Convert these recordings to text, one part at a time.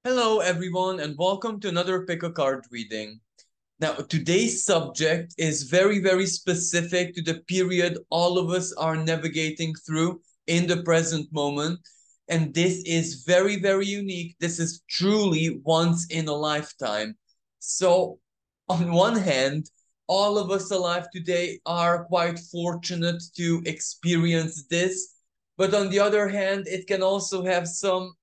Hello, everyone, and welcome to another pick a card reading. Now, today's subject is very, very specific to the period all of us are navigating through in the present moment. And this is very, very unique. This is truly once in a lifetime. So, on one hand, all of us alive today are quite fortunate to experience this. But on the other hand, it can also have some,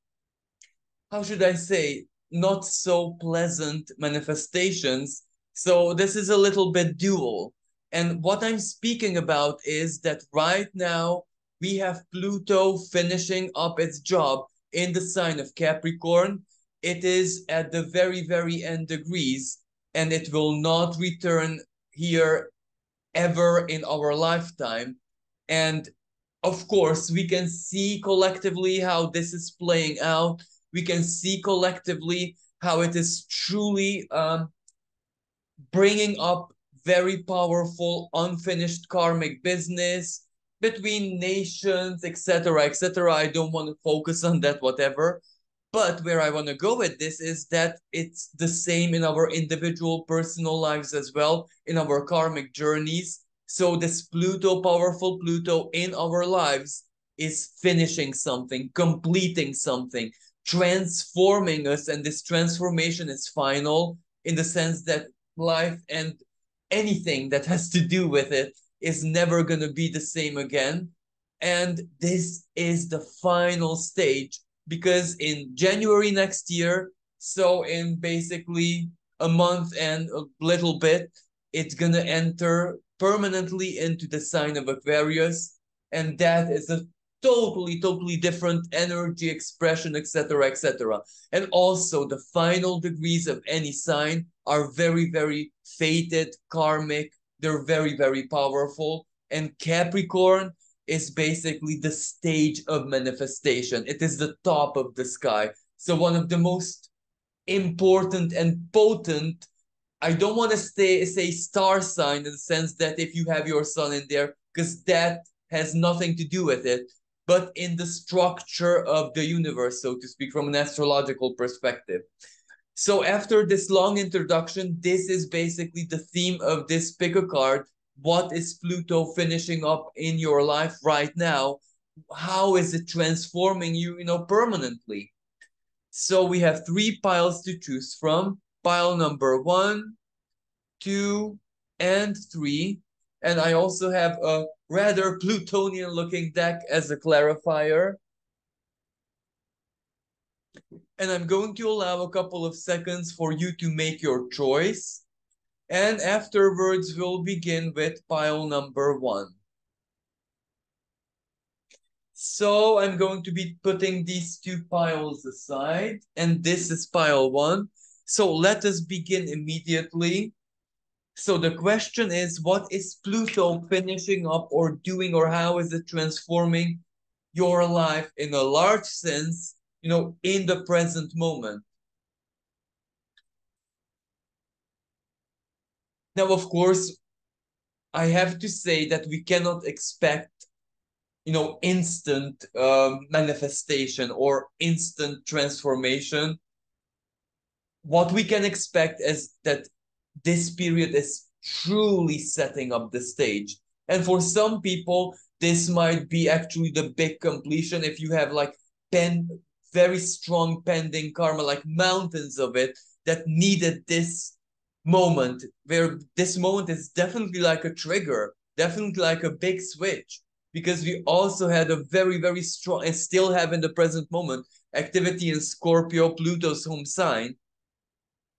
how should I say, not so pleasant manifestations. So this is a little bit dual. And what I'm speaking about is that right now we have Pluto finishing up its job in the sign of Capricorn. It is at the very, very end degrees, and it will not return here ever in our lifetime. And of course, we can see collectively how this is playing out. We can see collectively how it is truly bringing up very powerful, unfinished karmic business between nations, etc., etc. I don't want to focus on that, whatever. But where I want to go with this is that it's the same in our individual personal lives as well, in our karmic journeys. So this Pluto, powerful Pluto in our lives is finishing something, completing something, transforming us. And this transformation is final in the sense that life and anything that has to do with it is never going to be the same again. And this is the final stage because in January next year, so in basically a month and a little bit, it's going to enter permanently into the sign of Aquarius. And that is a totally, totally different energy expression, etc., etc. And also, the final degrees of any sign are very, very fated, karmic. They're very, very powerful. And Capricorn is basically the stage of manifestation. It is the top of the sky. So one of the most important and potent, I don't want to say star sign in the sense that if you have your sun in there, because that has nothing to do with it, but in the structure of the universe, so to speak, from an astrological perspective. So after this long introduction, this is basically the theme of this pick a card. What is Pluto finishing up in your life right now? How is it transforming you, permanently? So we have three piles to choose from. Pile number 1, 2, and 3. And I also have a rather Plutonian looking deck as a clarifier. And I'm going to allow a couple of seconds for you to make your choice. And afterwards, we'll begin with pile number 1. So I'm going to be putting these two piles aside, and this is pile 1. So let us begin immediately. So the question is, what is Pluto finishing up or doing, or how is it transforming your life in a large sense, in the present moment? Now, of course, I have to say that we cannot expect, instant manifestation or instant transformation. What we can expect is that this period is truly setting up the stage. And for some people, this might be actually the big completion if you have like very strong pending karma, like mountains of it that needed this moment, where this moment is definitely like a trigger, definitely like a big switch, because we also had a very, very strong, and still have in the present moment, activity in Scorpio, Pluto's home sign.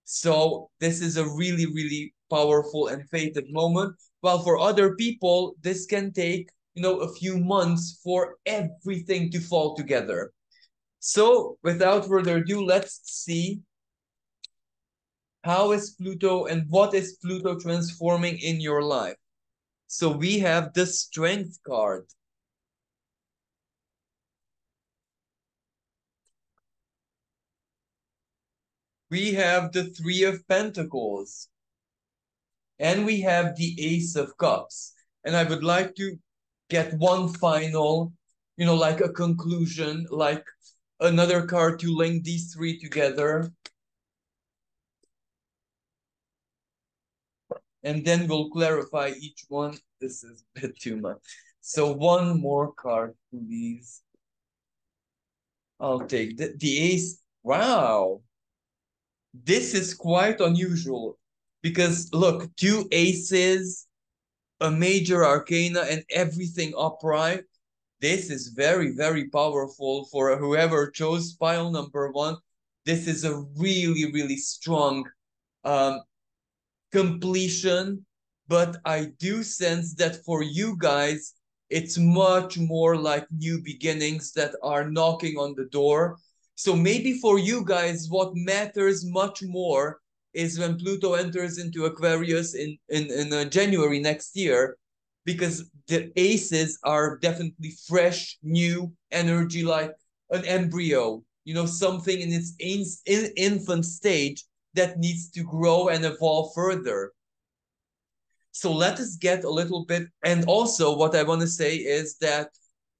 So this is a really, really powerful and fated moment. While for other people, this can take, a few months for everything to fall together. So without further ado, let's see how is Pluto and what is Pluto transforming in your life. So we have the Strength card. We have the Three of Pentacles. And we have the Ace of Cups. And I would like to get one final, like a conclusion, like another card to link these three together. And then we'll clarify each one. This is a bit too much. So one more card, please. I'll take the ace. Wow. This is quite unusual because look, two aces, a major arcana, and everything upright. This is very, very powerful for whoever chose pile number one. This is a really, really strong um, completion, but I do sense that for you guys, it's much more like new beginnings that are knocking on the door. So maybe for you guys, what matters much more is when Pluto enters into Aquarius in January next year, because the aces are definitely fresh, new energy, like an embryo, something in its infant stage that needs to grow and evolve further. So let us get a little bit. And also, what I want to say is that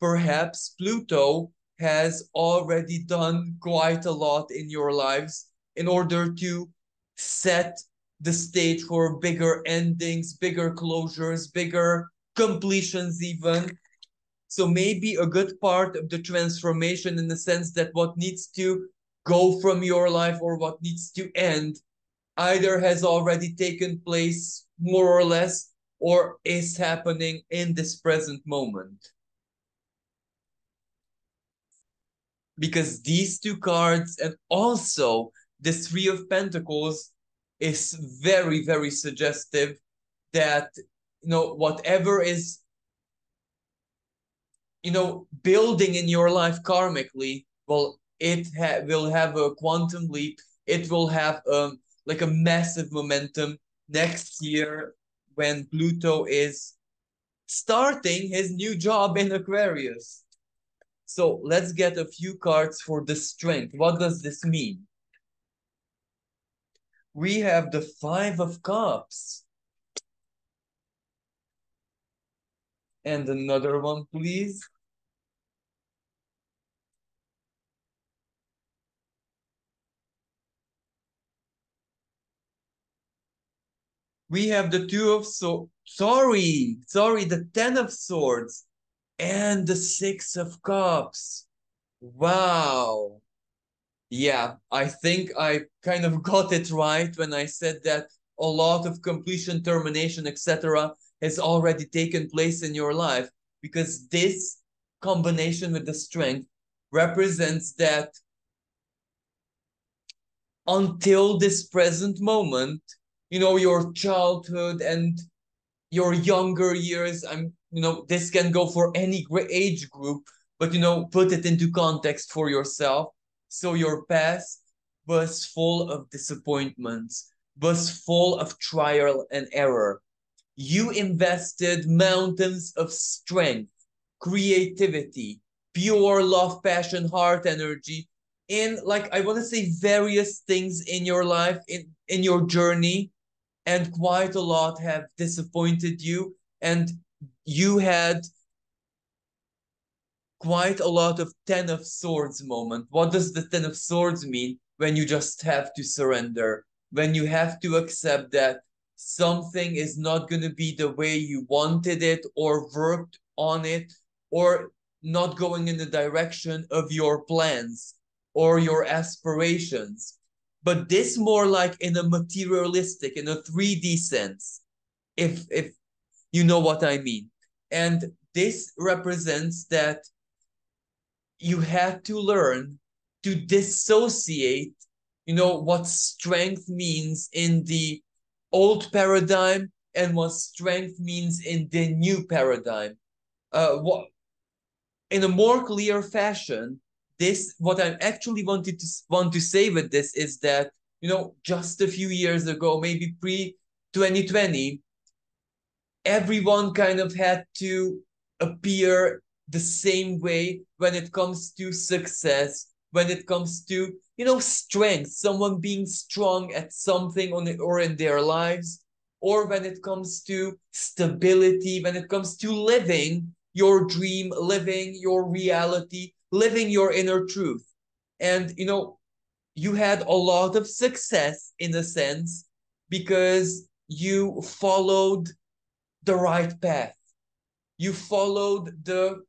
perhaps Pluto has already done quite a lot in your lives in order to set the stage for bigger endings, bigger closures, bigger completions, even. So maybe a good part of the transformation, in the sense that what needs to go from your life or what needs to end either has already taken place more or less or is happening in this present moment. Because these two cards and also the Three of Pentacles is very, very suggestive that, whatever is, building in your life karmically, well, it will have a quantum leap. It will have like a massive momentum next year when Pluto is starting his new job in Aquarius. So let's get a few cards for the strength. What does this mean? We have the Five of Cups. And another one, please. We have the Two of Swords. Sorry, the Ten of Swords and the Six of Cups. Wow. Yeah, I think I kind of got it right when I said that a lot of completion, termination, etc. has already taken place in your life, because this combination with the strength represents that until this present moment, your childhood and your younger years, this can go for any age group, but put it into context for yourself. So your past was full of disappointments, was full of trial and error. You invested mountains of strength, creativity, pure love, passion, heart energy in, like, I want to say, various things in your life, in your journey, and quite a lot have disappointed you, and you had quite a lot of Ten of Swords moment. What does the Ten of Swords mean? When you just have to surrender, when you have to accept that something is not going to be the way you wanted it or worked on it, or not going in the direction of your plans or your aspirations. But this more like in a materialistic, in a 3D sense, if you know what I mean. And this represents that you had to learn to dissociate, what strength means in the old paradigm and what strength means in the new paradigm. What in a more clear fashion, this what I actually want to say with this is that, just a few years ago, maybe pre 2020, everyone kind of had to appear the same way when it comes to success, when it comes to, strength, someone being strong at something on it or in their lives, or when it comes to stability, when it comes to living your dream, living your reality, living your inner truth. And you had a lot of success in a sense because you followed the right path. You followed the,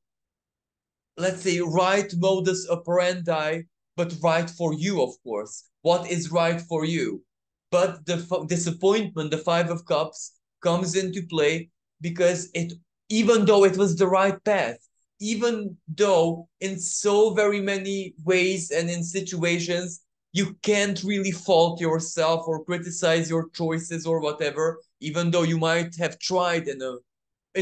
let's say, right modus operandi, but right for you, of course. What is right for you? But the disappointment, the Five of Cups, comes into play because even though it was the right path, even though in so very many ways and in situations, you can't really fault yourself or criticize your choices or whatever, even though you might have tried in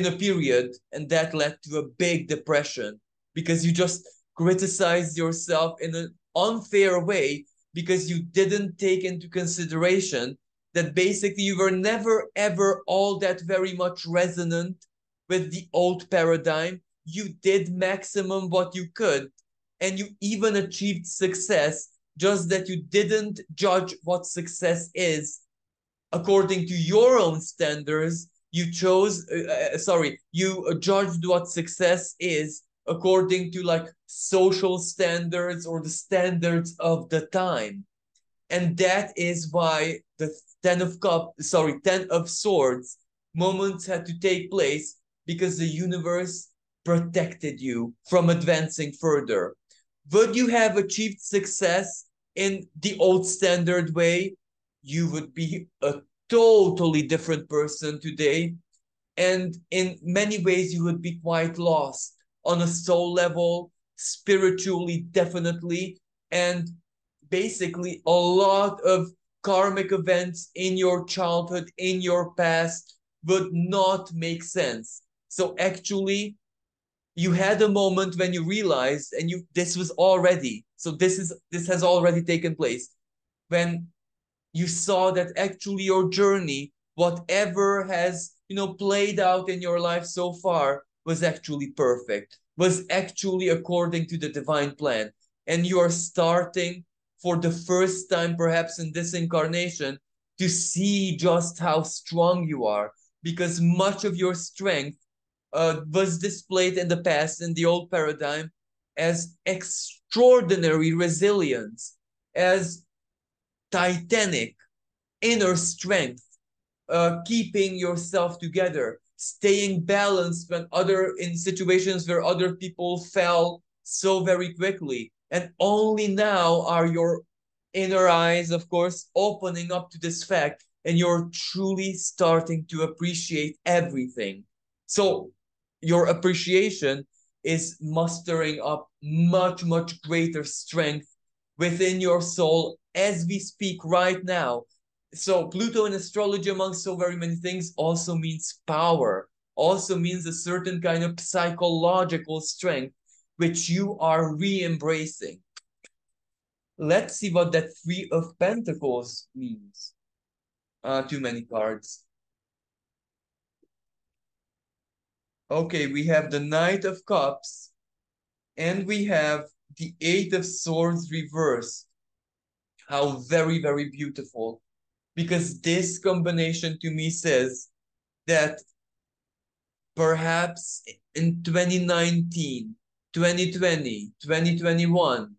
a period and that led to a big depression because you just criticized yourself in an unfair way because you didn't take into consideration that basically you were never ever all that very much resonant with the old paradigm. You did maximum what you could and you even achieved success, just that you didn't judge what success is according to your own standards. You chose sorry, you judged what success is according to like social standards or the standards of the time. And that is why the 10 of swords moments had to take place, because the universe protected you from advancing further. Would you have achieved success in the old standard way? You would be a totally different person today. And in many ways, you would be quite lost on a soul level, spiritually, definitely. And basically, a lot of karmic events in your childhood, in your past, would not make sense. So, actually, you had a moment when you realized, and this was already, so this has already taken place, when you saw that actually your journey, whatever has played out in your life so far, was actually perfect, was actually according to the divine plan. And you are starting for the first time perhaps in this incarnation to see just how strong you are, because much of your strength was displayed in the past in the old paradigm as extraordinary resilience, as titanic inner strength, keeping yourself together, staying balanced when in situations where other people fell so very quickly. And only now are your inner eyes, of course, opening up to this fact, and you're truly starting to appreciate everything. So your appreciation is mustering up much, much greater strength within your soul as we speak right now. So Pluto in astrology, among so very many things, also means power, also means a certain kind of psychological strength, which you are re-embracing. Let's see what that Three of Pentacles means. Too many cards. Okay, we have the Knight of Cups, and we have the Eight of Swords reversed. How very, very beautiful. Because this combination to me says that perhaps in 2019, 2020, 2021,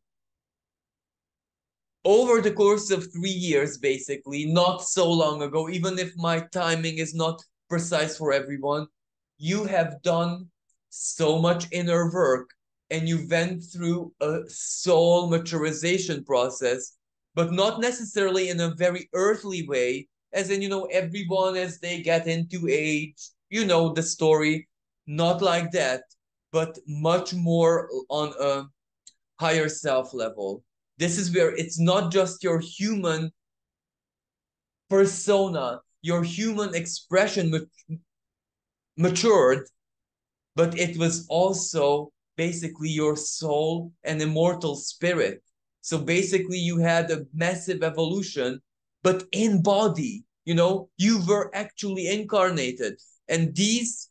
over the course of 3 years, basically, not so long ago, even if my timing is not precise for everyone, you have done so much inner work and you went through a soul maturization process, but not necessarily in a very earthly way, as in, everyone as they get into age, the story, not like that, but much more on a higher self level. This is where it's not just your human persona, your human expression matured, but it was also basically your soul and immortal spirit. So basically, you had a massive evolution, but in body, you were actually incarnated. And these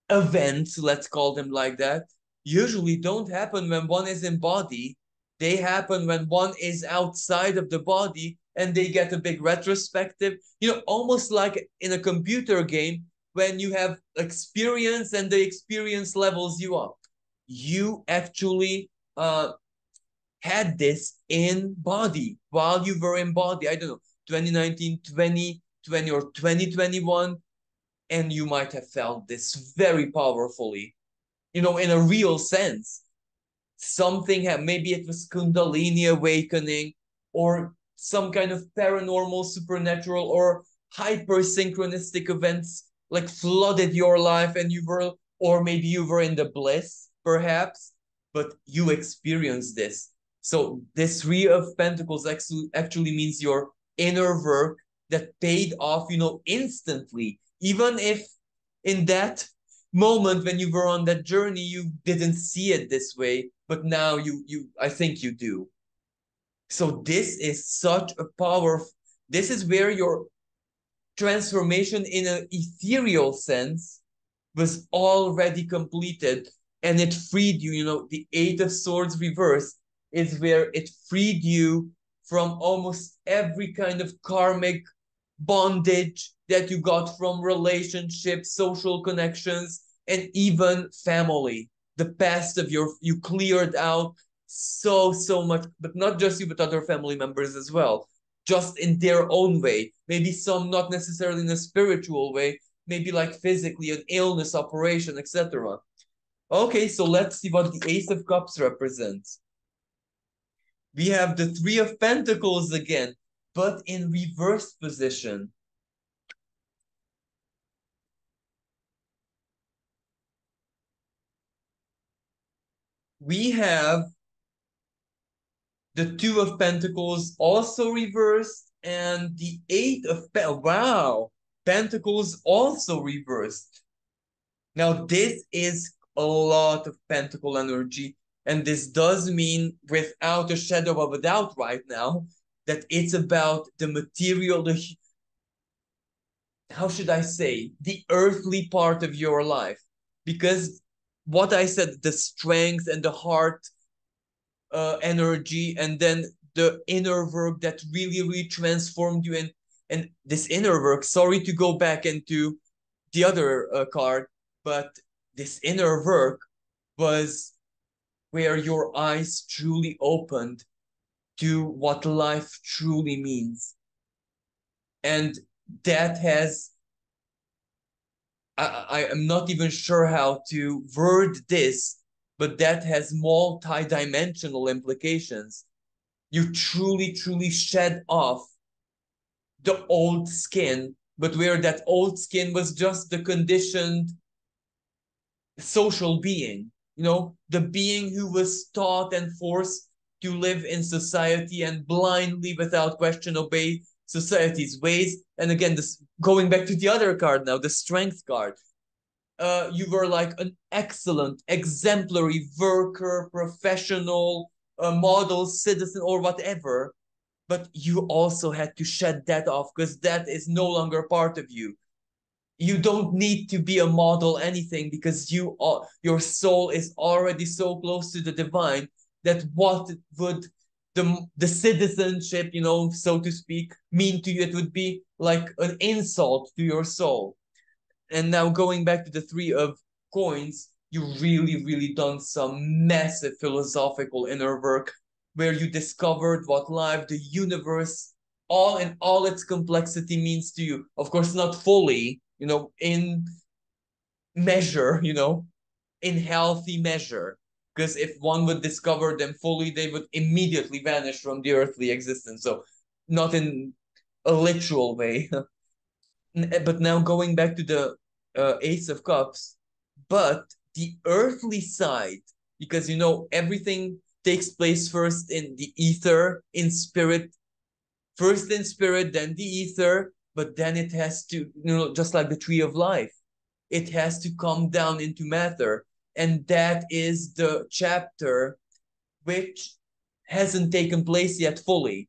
events, let's call them like that, usually don't happen when one is in body. They happen when one is outside of the body and they get a big retrospective, almost like in a computer game when you have experience and the experience levels you up. You actually had this in body while you were in body. I don't know, 2019, 2020, or 2021. And you might have felt this very powerfully, in a real sense. Something maybe it was Kundalini awakening, or some kind of paranormal, supernatural, or hyper synchronistic events like flooded your life, and you were, or maybe you were in the bliss, perhaps, but you experienced this. So this Three of Pentacles actually means your inner work that paid off, instantly. Even if in that moment when you were on that journey you didn't see it this way, but now you I think you do. So this is such a power. This is where your transformation in an ethereal sense was already completed, and it freed you. The Eight of Swords reverse is where it freed you from almost every kind of karmic bondage that you got from relationships, social connections, and even family. The past of you cleared out so much, but not just you, but other family members as well, just in their own way. Maybe some not necessarily in a spiritual way, maybe like physically, an illness, operation, etc. Okay, so let's see what the Ace of Cups represents. We have the Three of Pentacles again, but in reverse position. We have the Two of Pentacles also reversed, and the Eight of Pentacles also reversed. Now this is a lot of Pentacle energy, and this does mean, without a shadow of a doubt right now, that it's about the material, how should I say, the earthly part of your life. Because what I said, the strength and the heart energy, and then the inner work that really transformed you. And this inner work, sorry to go back into the other card, but this inner work was where your eyes truly opened to what life truly means. And that has, I am not even sure how to word this, but that has multi-dimensional implications. You truly shed off the old skin, but where that old skin was just the conditioned social being, the being who was taught and forced to live in society and blindly, without question, obey society's ways. And again, this going back to the other card now, the Strength card. You were like an excellent, exemplary worker, professional, model, citizen, or whatever. But you also had to shed that off because that is no longer part of you. You don't need to be a model anything, because your soul is already so close to the divine that what would the citizenship, so to speak, mean to you? It would be like an insult to your soul. And now going back to the Three of Coins, you really done some massive philosophical inner work where you discovered what life, the universe, all in all its complexity means to you. Of course, not fully, in measure, in healthy measure. Because if one would discover them fully, they would immediately vanish from the earthly existence. So, not in a literal way. But now going back to the Ace of Cups, but the earthly side, because everything takes place first in the ether, in spirit, first in spirit, then the ether, but then it has to, just like the tree of life, it has to come down into matter. And that is the chapter which hasn't taken place yet fully.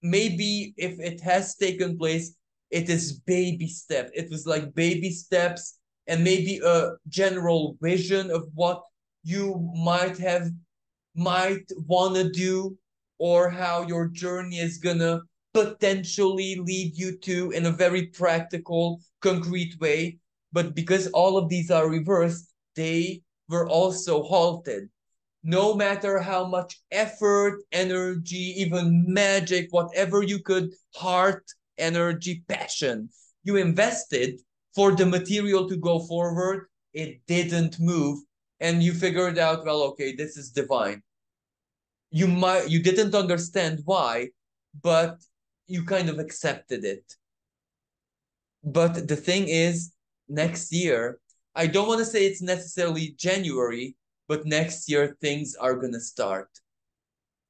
Maybe if it has taken place, it is baby step. It was like baby steps, and maybe a general vision of what you might want to do, or how your journey is gonna potentially lead you to, in a very practical, concrete way. But because all of these are reversed, they were also halted. No matter how much effort, energy, even magic, whatever you could, heart, energy, passion, you invested for the material to go forward, it didn't move. And you figured out, well, okay, this is divine. You didn't understand why, but you kind of accepted it. But the thing is, next year, I don't want to say it's necessarily January, but next year things are going to start.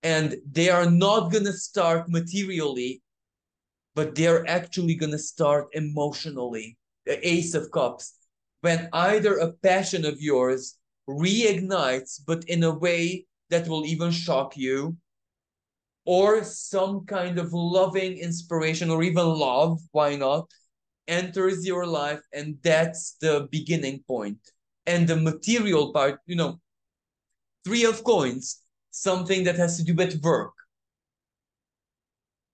And they are not going to start materially, but they're actually going to start emotionally. The Ace of Cups. When either a passion of yours reignites, but in a way that will even shock you, or some kind of loving inspiration or even love, why not, enters your life, and that's the beginning point. And the material part, Three of Coins, something that has to do with work,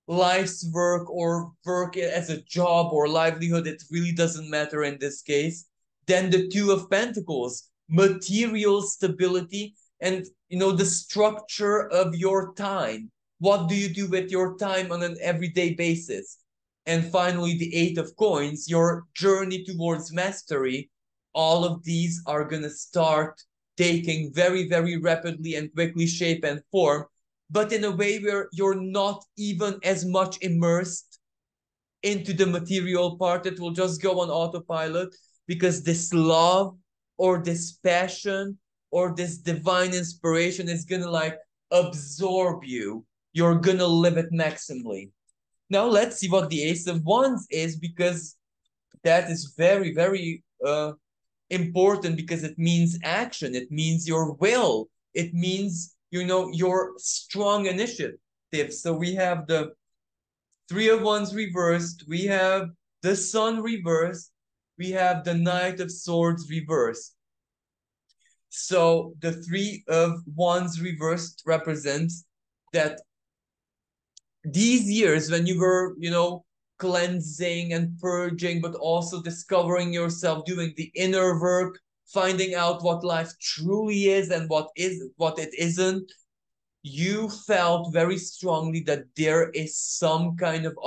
life's work, or work as a job or livelihood, it really doesn't matter in this case. Then the Two of Pentacles, material stability, and the structure of your time. What do you do with your time on an everyday basis? And finally, the Eight of Coins, your journey towards mastery. All of these are going to start taking very, very rapidly and quickly shape and form, but in a way where you're not even as much immersed into the material part. It will just go on autopilot, because this love or this passion or this divine inspiration is gonna like absorb you. You're gonna live it maximally. Now let's see what the Ace of Wands is, because that is very, very important, because it means action, it means your will, it means your strong initiative. So we have the Three of Wands reversed, we have the Sun reversed, we have the Knight of Swords reversed. So the Three of Wands reversed represents that these years when you were cleansing and purging, but also discovering yourself, doing the inner work, finding out what life truly is and what it isn't, you felt very strongly that there is some kind of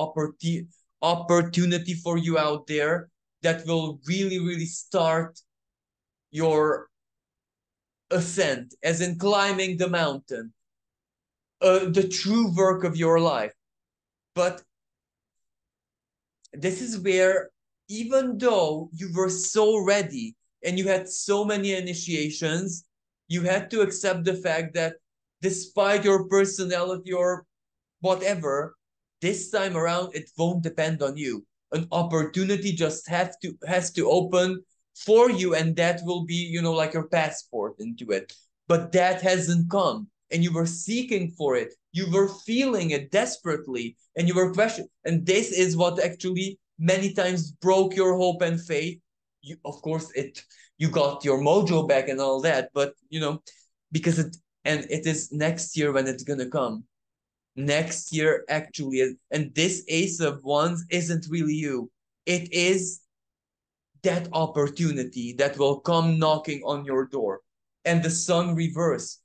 opportunity for you out there that will really, really start your ascent, as in climbing the mountain, the true work of your life. But this is where, even though you were so ready and you had so many initiations, you had to accept the fact that despite your personality or whatever, this time around it won't depend on you. An opportunity just has to open for you, and that will be like your passport into it. But that hasn't come, and you were seeking for it, you were feeling it desperately, and you were questioning, and this is what actually many times broke your hope and faith. Of course, you got your mojo back and all that, but because it is next year when it's gonna come. Next year actually, and this Ace of Wands isn't really you. It is that opportunity that will come knocking on your door. And the Sun reverse,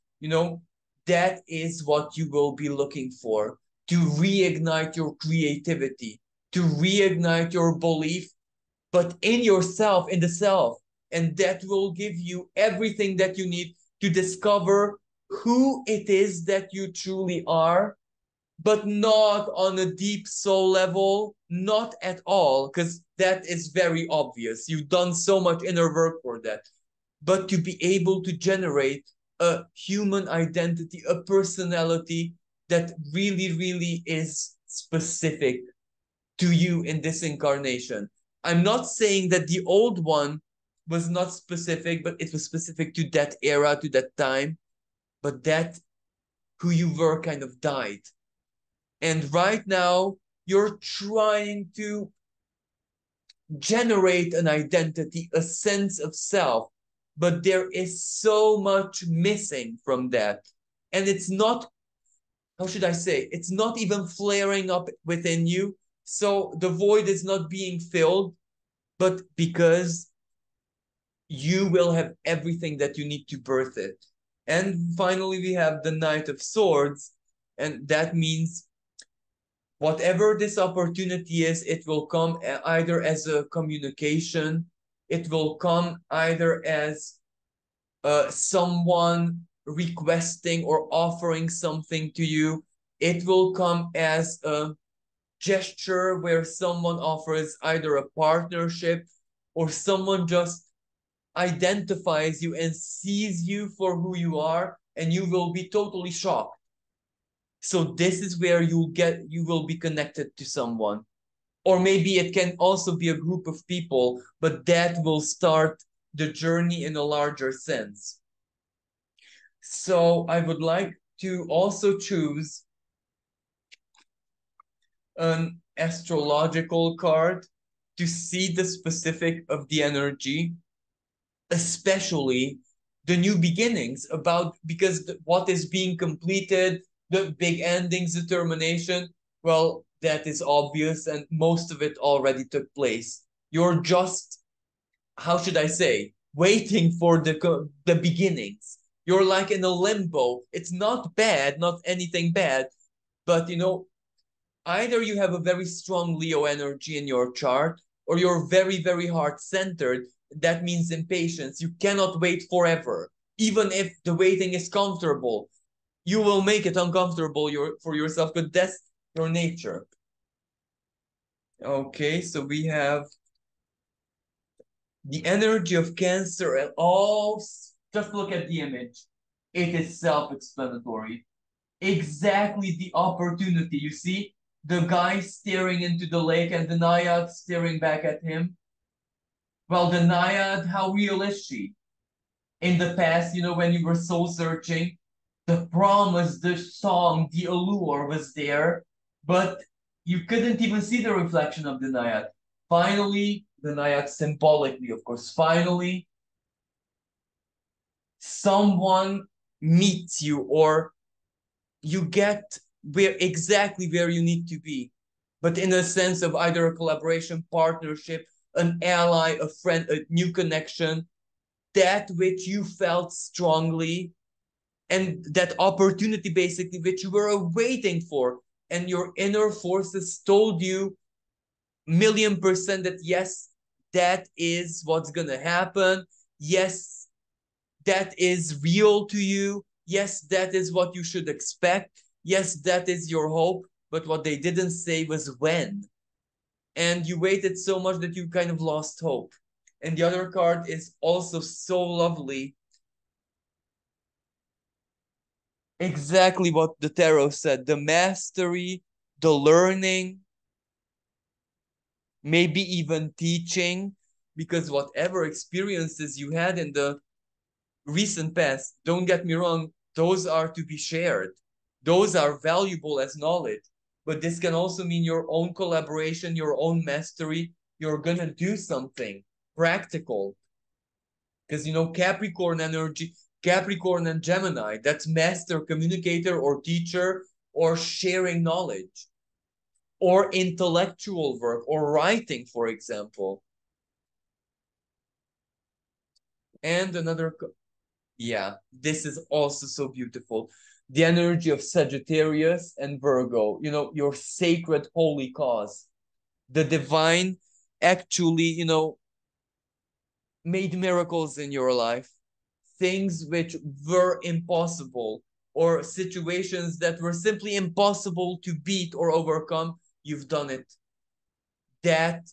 that is what you will be looking for, to reignite your creativity, to reignite your belief, but in yourself, in the self. And that will give you everything that you need to discover who it is that you truly are, but not on a deep soul level, not at all, because that is very obvious. You've done so much inner work for that. But to be able to generate a human identity, a personality that really, really is specific to you in this incarnation. I'm not saying that the old one was not specific, but it was specific to that era, to that time. But that who you were kind of died. And right now, you're trying to generate an identity, a sense of self, but there is so much missing from that. And it's not, how should I say, it's not even flaring up within you. So the void is not being filled, but because you will have everything that you need to birth it. And finally, we have the Knight of Swords, and that means whatever this opportunity is, it will come either as a communication, it will come either as someone requesting or offering something to you, it will come as a gesture where someone offers either a partnership or someone just identifies you and sees you for who you are, and you will be totally shocked. So this is where you will be connected to someone. Or maybe it can also be a group of people, but that will start the journey in a larger sense. So I would like to also choose an astrological card to see the specific of the energy, especially the new beginnings, about because what is being completed, the big endings, determination, well, that is obvious and most of it already took place. You're just, how should I say, waiting for the beginnings. You're like in a limbo. It's not bad, not anything bad, but either you have a very strong Leo energy in your chart, or you're very, very heart centered. That means impatience. You cannot wait forever. Even if the waiting is comfortable, you will make it uncomfortable for yourself, but that's your nature. Okay, so we have the energy of Cancer and all. Just look at the image. It is self-explanatory. Exactly the opportunity. You see the guy staring into the lake and the naiad staring back at him. Well, the naiad, how real is she? In the past, when you were soul searching, the promise, the song, the allure was there, but you couldn't even see the reflection of the naiad. Finally, the naiad symbolically, of course, finally, someone meets you, or you get where you need to be, but in a sense of either a collaboration, partnership, an ally, a friend, a new connection, that which you felt strongly, and that opportunity basically which you were waiting for, and your inner forces told you 1,000,000% that yes, that is what's gonna happen. Yes, that is real to you. Yes, that is what you should expect. Yes, that is your hope. But what they didn't say was when. And you waited so much that you kind of lost hope. And the other card is also so lovely. Exactly what the tarot said, the mastery, the learning, maybe even teaching, because whatever experiences you had in the recent past, don't get me wrong, those are to be shared. Those are valuable as knowledge. But this can also mean your own collaboration, your own mastery. You're going to do something practical. Because, Capricorn energy, Capricorn and Gemini, that's master communicator or teacher or sharing knowledge or intellectual work or writing, for example. And another, yeah, this is also so beautiful. The energy of Sagittarius and Virgo, your sacred holy cause. The divine actually, made miracles in your life, things which were impossible, or situations that were simply impossible to beat or overcome. You've done it. That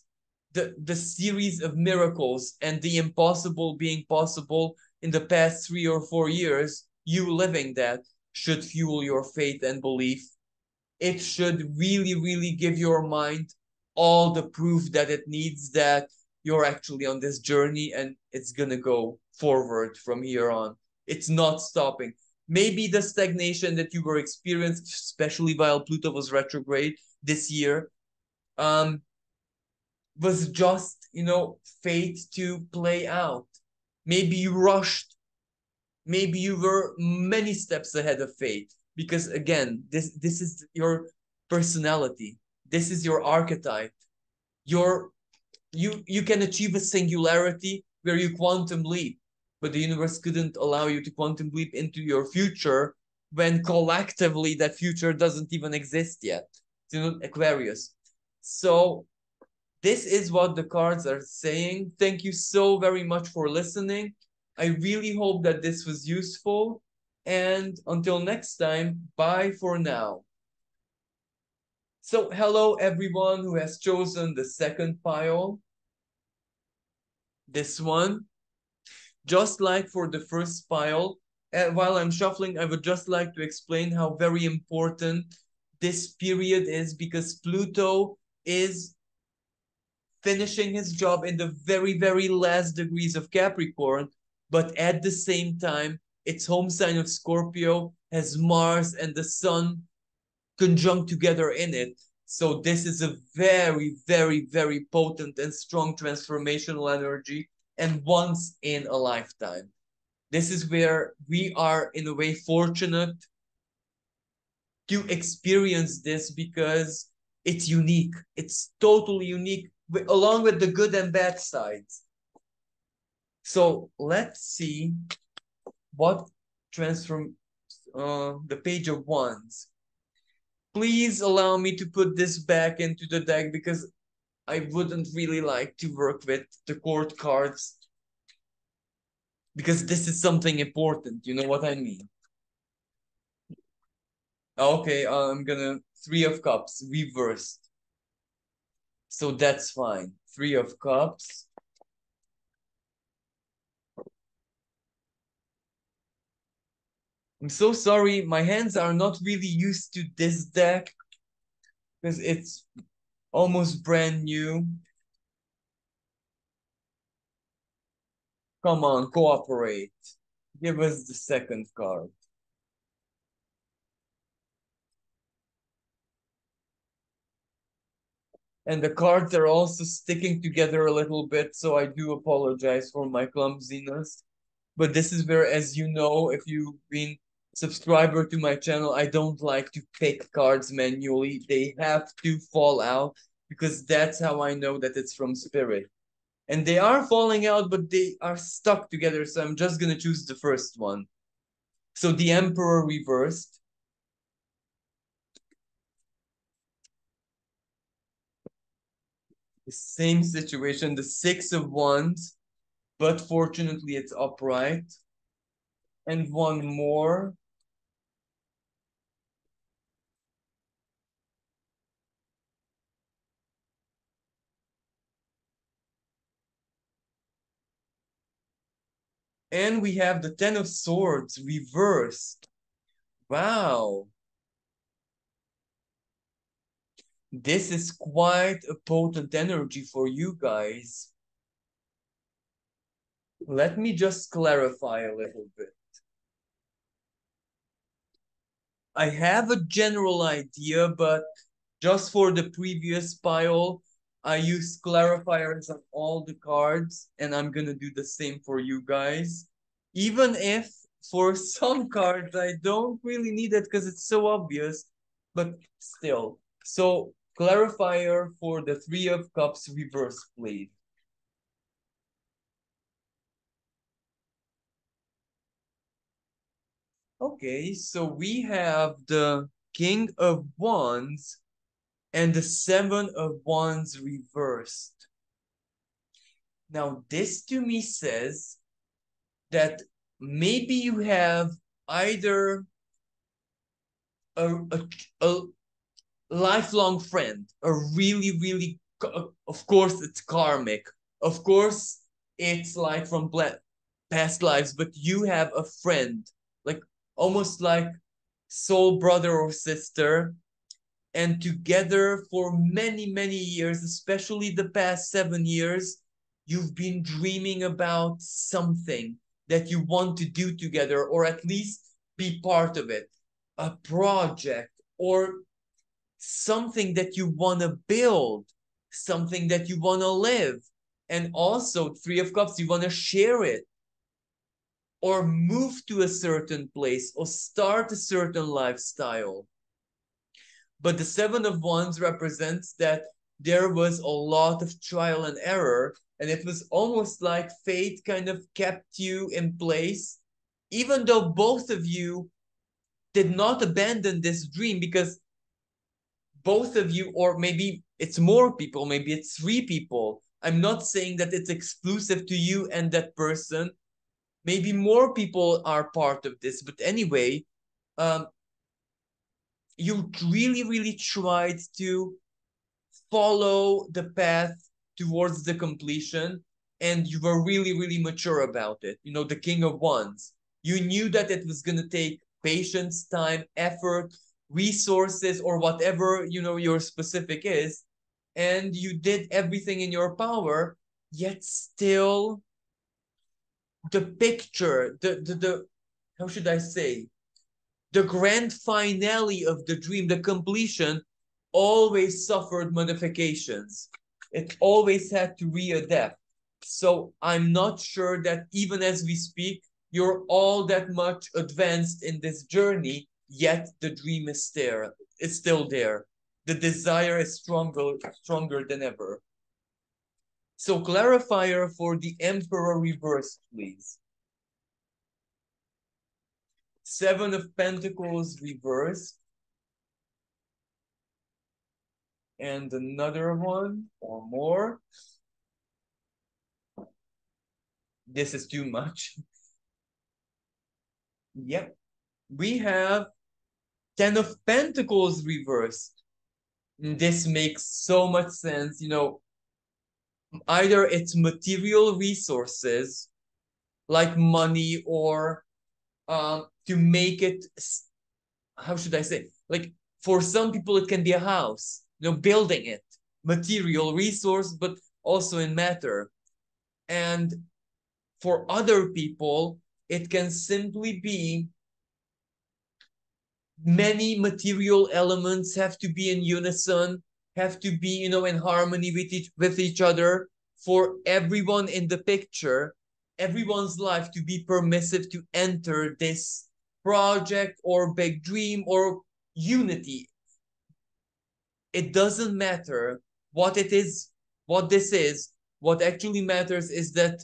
the series of miracles and the impossible being possible in the past 3 or 4 years, you living that should fuel your faith and belief. It should really, really give your mind all the proof that it needs that you're actually on this journey and it's gonna go forward from here on. It's not stopping. Maybe the stagnation that you were experiencing, especially while Pluto was retrograde this year, was just, fate to play out. Maybe you rushed. Maybe you were many steps ahead of fate. Because again, this is your personality. This is your archetype. You can achieve a singularity where you quantum leap. but the universe couldn't allow you to quantum leap into your future when collectively that future doesn't even exist yet. You know, Aquarius. So this is what the cards are saying. Thank you so very much for listening. I really hope that this was useful. And until next time, bye for now. So, hello everyone who has chosen the second pile. This one. Just like for the first pile, while I'm shuffling, I would just like to explain how very important this period is because Pluto is finishing his job in the very, very last degrees of Capricorn, but at the same time, its home sign of Scorpio has Mars and the Sun conjunct together in it. So this is a very, very, very potent and strong transformational energy and once in a lifetime. This is where we are in a way fortunate to experience this because it's unique. It's totally unique along with the good and bad sides. So let's see what transform the page of wands. Please allow me to put this back into the deck because I wouldn't really like to work with the court cards because this is something important. You know what I mean? Okay, I'm gonna Three of Cups reversed. So that's fine. Three of Cups. I'm so sorry. My hands are not really used to this deck because it's almost brand new. Come on, cooperate. Give us the second card. And the cards are also sticking together a little bit, so I do apologize for my clumsiness. But this is where, as you know, if you've been subscriber to my channel, I don't like to pick cards manually. They have to fall out because that's how I know that it's from spirit. And they are falling out, but they are stuck together, so I'm just gonna choose the first one. So the Emperor reversed. The same situation, the Six of Wands, but fortunately it's upright. And one more. And we have the Ten of Swords reversed. Wow. This is quite a potent energy for you guys. Let me just clarify a little bit. I have a general idea, but just for the previous pile, I used clarifiers on all the cards, and I'm gonna do the same for you guys. Even if for some cards I don't really need it because it's so obvious, but still. So clarifier for the Three of Cups reverse, please. Okay, so we have the King of Wands and the Seven of Wands reversed. Now, this to me says that maybe you have either a, a, a lifelong friend, a really, really, of course, it's karmic. Of course, it's like from past lives, but you have a friend, like almost like soul brother or sister, and together for many, many years, especially the past 7 years, you've been dreaming about something that you want to do together, or at least be part of it, a project, or something that you want to build, something that you want to live. And also, Three of Cups, you want to share it or move to a certain place or start a certain lifestyle. But the Seven of Wands represents that there was a lot of trial and error, And it was almost like fate kind of kept you in place, even though both of you did not abandon this dream, because both of you, or maybe it's more people, maybe it's three people. I'm not saying that it's exclusive to you and that person. Maybe more people are part of this. But anyway, um, you really, really tried to follow the path towards the completion, and you were really, really mature about it. You know, the King of Wands. You knew that it was going to take patience, time, effort, resources, or whatever, you know, your specific is. And you did everything in your power, yet still the picture, the how should I say, the grand finale of the dream, the completion, always suffered modifications. It always had to readapt. So I'm not sure that even as we speak, you're all that much advanced in this journey, yet the dream is there. It's still there. The desire is stronger than ever. So clarifier for the Emperor reversed, please. Seven of Pentacles reversed. And another one or more. This is too much. Yep. We have Ten of Pentacles reversed. This makes so much sense. You know, either it's material resources like money, or to make it, how should I say? Like for some people, it can be a house, you know, building it, material resource, but also in matter. And for other people, it can simply be many material elements have to be in unison, have to be, you know, in harmony with each other for everyone in the picture, everyone's life to be permissive to enter this project or big dream or unity. It doesn't matter what it is, what this is. What actually matters is that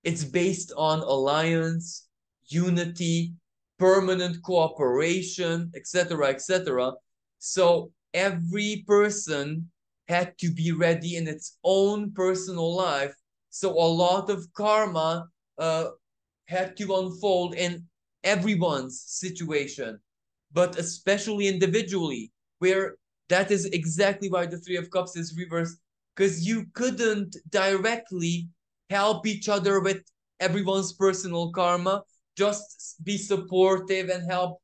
it's based on alliance, unity, permanent cooperation, etc., etc. So every person had to be ready in its own personal life. So a lot of karma had to unfold in everyone's situation, but especially individually, where that is exactly why the Three of Cups is reversed, because you couldn't directly help each other with everyone's personal karma. Just be supportive and help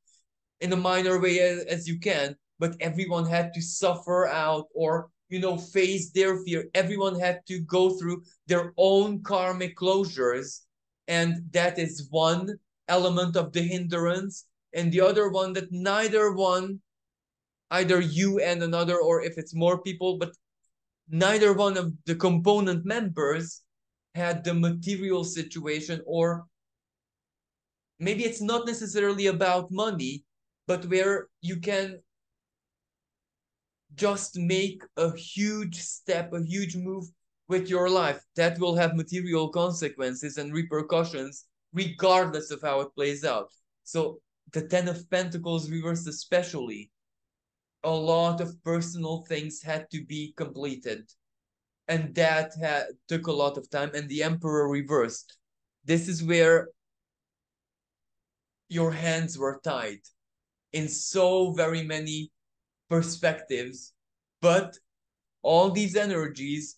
in a minor way as you can, but everyone had to suffer out, or, you know, face their fear. Everyone had to go through their own karmic closures, and that is one element of the hindrance. And the other one, that neither one, either you and another, or if it's more people, but neither one of the component members had the material situation, or maybe it's not necessarily about money, but where you can just make a huge step, a huge move with your life that will have material consequences and repercussions regardless of how it plays out. So the Ten of Pentacles reversed, especially, a lot of personal things had to be completed, and that took a lot of time. And the Emperor reversed. This is where your hands were tied in so very many perspectives, but all these energies,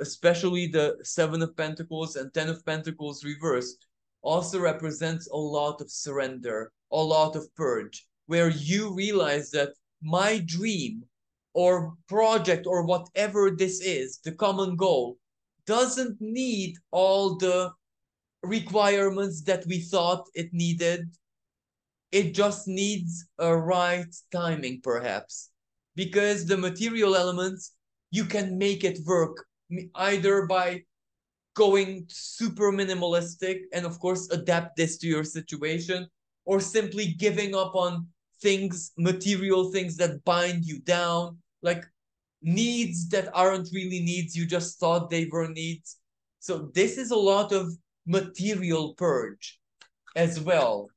especially the Seven of Pentacles and Ten of Pentacles reversed, also represents a lot of surrender, a lot of purge, where you realize that my dream or project or whatever this is, the common goal, doesn't need all the requirements that we thought it needed. It just needs a right timing, perhaps, because the material elements, you can make it work either by going super minimalistic and, of course, adapt this to your situation, or simply giving up on things, material things that bind you down, like needs that aren't really needs, you just thought they were needs. So this is a lot of material purge as well.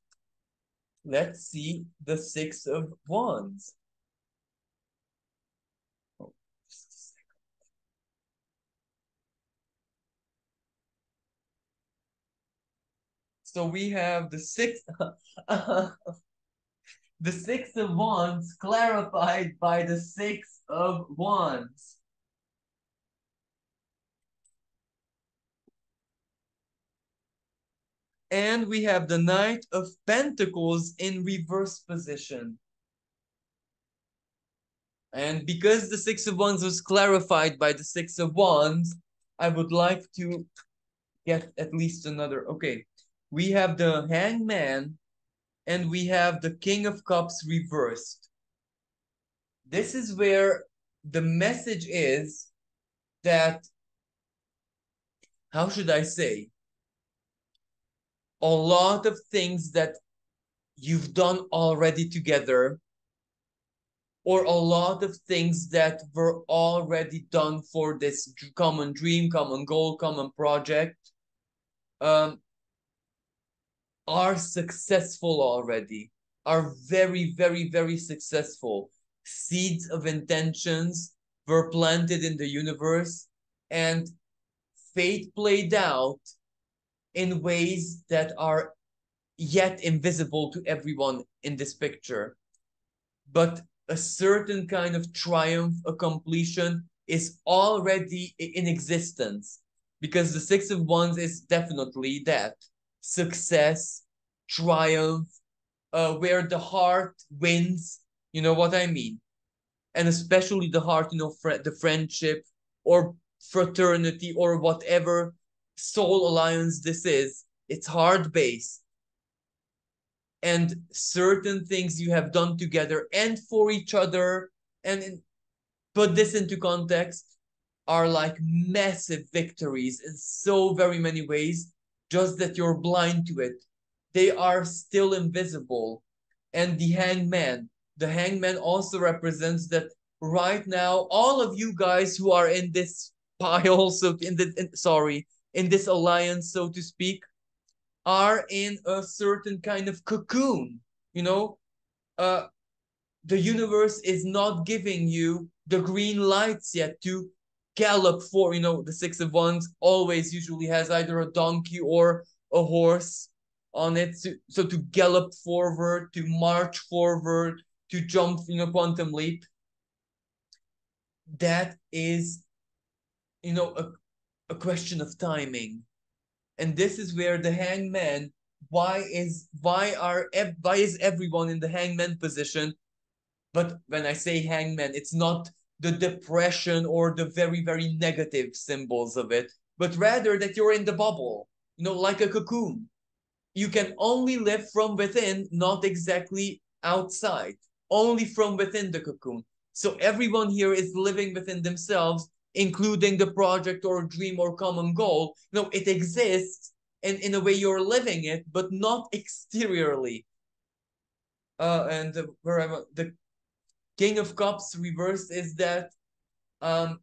Let's see the Six of Wands. Oh, so we have the the Six of Wands clarified by the Six of Wands. And we have the Knight of Pentacles in reverse position. And because the Six of Wands was clarified by the Six of Wands, I would like to get at least another. Okay, we have the Hangman and we have the King of Cups reversed. This is where the message is that, how should I say, a lot of things that you've done already together, or a lot of things that were already done for this common dream, common goal, common project, um, are successful already, are very, very, very successful. Seeds of intentions were planted in the universe, and fate played out in ways that are yet invisible to everyone in this picture. But a certain kind of triumph, a completion is already in existence, because the Six of Wands is definitely that success, triumph, where the heart wins. You know what I mean? And especially the heart, the friendship or fraternity or whatever soul alliance this is. It's heart based, and certain things you have done together and for each other, and put this into context, are like massive victories in so very many ways, just that you're blind to it. They are still invisible. And the hangman also represents that right now, all of you guys who are in this pile, so in this alliance, so to speak, are in a certain kind of cocoon. You know, uh, the universe is not giving you the green lights yet to gallop for. The Six of Wands always usually has either a donkey or a horse on it. So to gallop forward, to march forward, to jump, quantum leap. That is, a question of timing. And this is where the hangman, why is everyone in the hangman position? But when I say hangman, it's not the depression or the very, very negative symbols of it, but rather that you're in the bubble, like a cocoon. You can only live from within, not exactly outside, only from within the cocoon. So everyone here is living within themselves, including the project or dream or common goal. It exists, and in a way you're living it, but not exteriorly. And the King of Cups reversed is that um,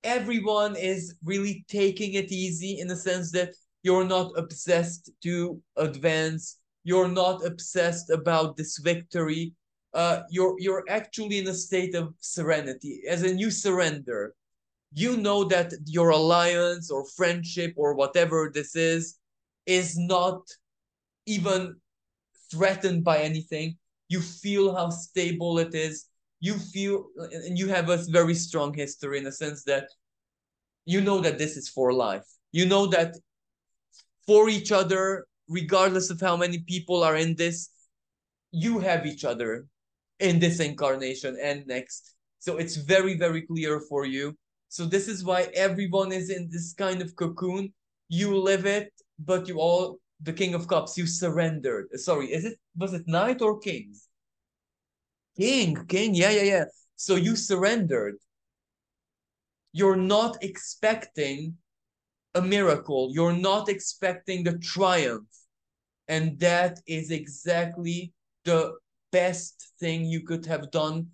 everyone is really taking it easy, in the sense that you're not obsessed to advance. You're not obsessed about this victory. You're actually in a state of serenity, as in you surrender. You know that your alliance or friendship or whatever this is not even threatened by anything. You feel how stable it is. You feel, and you have a very strong history, in the sense that you know that this is for life. You know that for each other, regardless of how many people are in this, you have each other in this incarnation and next. So it's very, very clear for you. So this is why everyone is in this kind of cocoon. You live it, but the King of Cups, you surrendered. Sorry, was it Knight or Kings? King, yeah, yeah, yeah. So you surrendered. You're not expecting a miracle. You're not expecting the triumph. And that is exactly the best thing you could have done,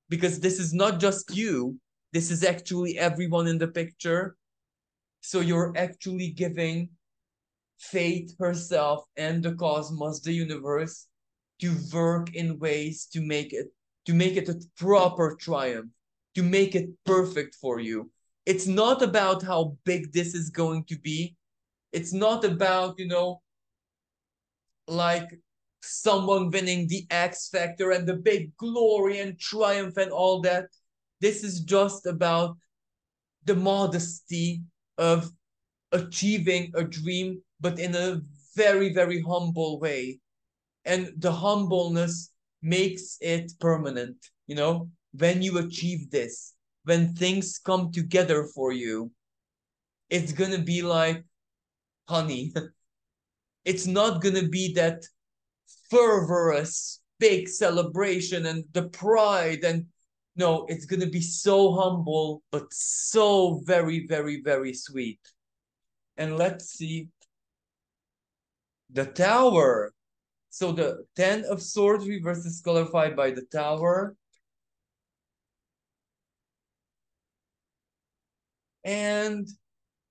because this is not just you. This is actually everyone in the picture. So you're actually giving fate herself and the cosmos, the universe, to work in ways to make it a proper triumph, to make it perfect for you. It's not about how big this is going to be. It's not about, like someone winning the X Factor and the big glory and triumph and all that. This is just about the modesty of achieving a dream, but in a very, very humble way. And the humbleness makes it permanent, when you achieve this, when things come together for you, it's gonna be like honey. It's not gonna be that fervorous big celebration and the pride, and no, it's gonna be so humble but so very, very, very sweet. And let's see the tower. So the 10 of swords reverse is qualified by the tower. And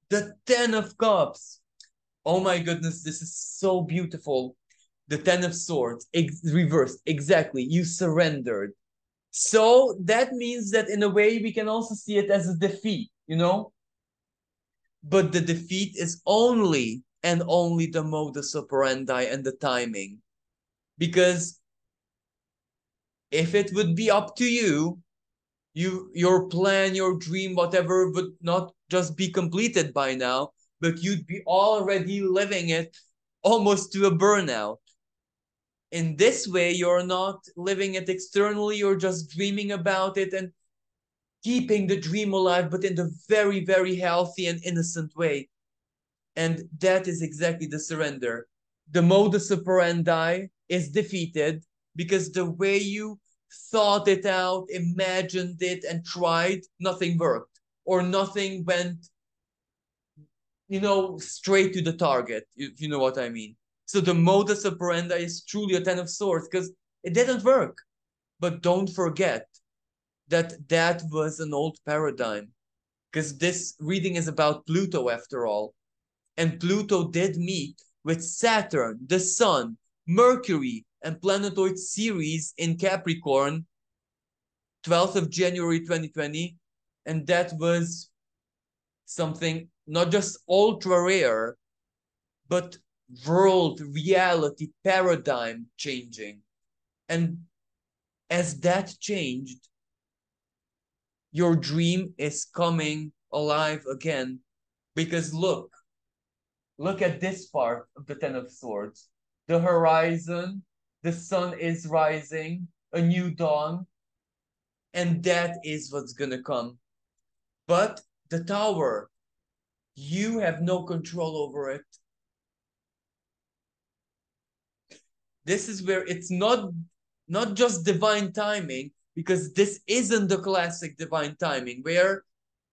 the 10 of cups. Oh my goodness, this is so beautiful. The 10 of swords, reversed, exactly. You surrendered. So that means that in a way we can also see it as a defeat. But the defeat is only and only the modus operandi and the timing. Because if it would be up to you, your plan, your dream, whatever would not just be completed by now, but you'd be already living it almost to a burnout. In this way, you're not living it externally, you're just dreaming about it and keeping the dream alive, but in the very, very healthy and innocent way. And that is exactly the surrender. The modus operandi is defeated because the way you thought it out, imagined it, and tried, nothing worked, or nothing went, straight to the target, if you know what I mean. So the modus operandi is truly a 10 of swords because it didn't work. But don't forget that that was an old paradigm, because this reading is about Pluto after all. And Pluto did meet with Saturn, the Sun, Mercury, and planetoid Ceres in Capricorn, 12th of January 2020. And that was something not just ultra rare, but world reality paradigm changing. And as that changed, your dream is coming alive again. Because look at this part of the 10 of swords. The horizon, the sun is rising, a new dawn, and that is what's gonna come. But the tower, you have no control over it. This is where it's not just divine timing, because this isn't the classic divine timing where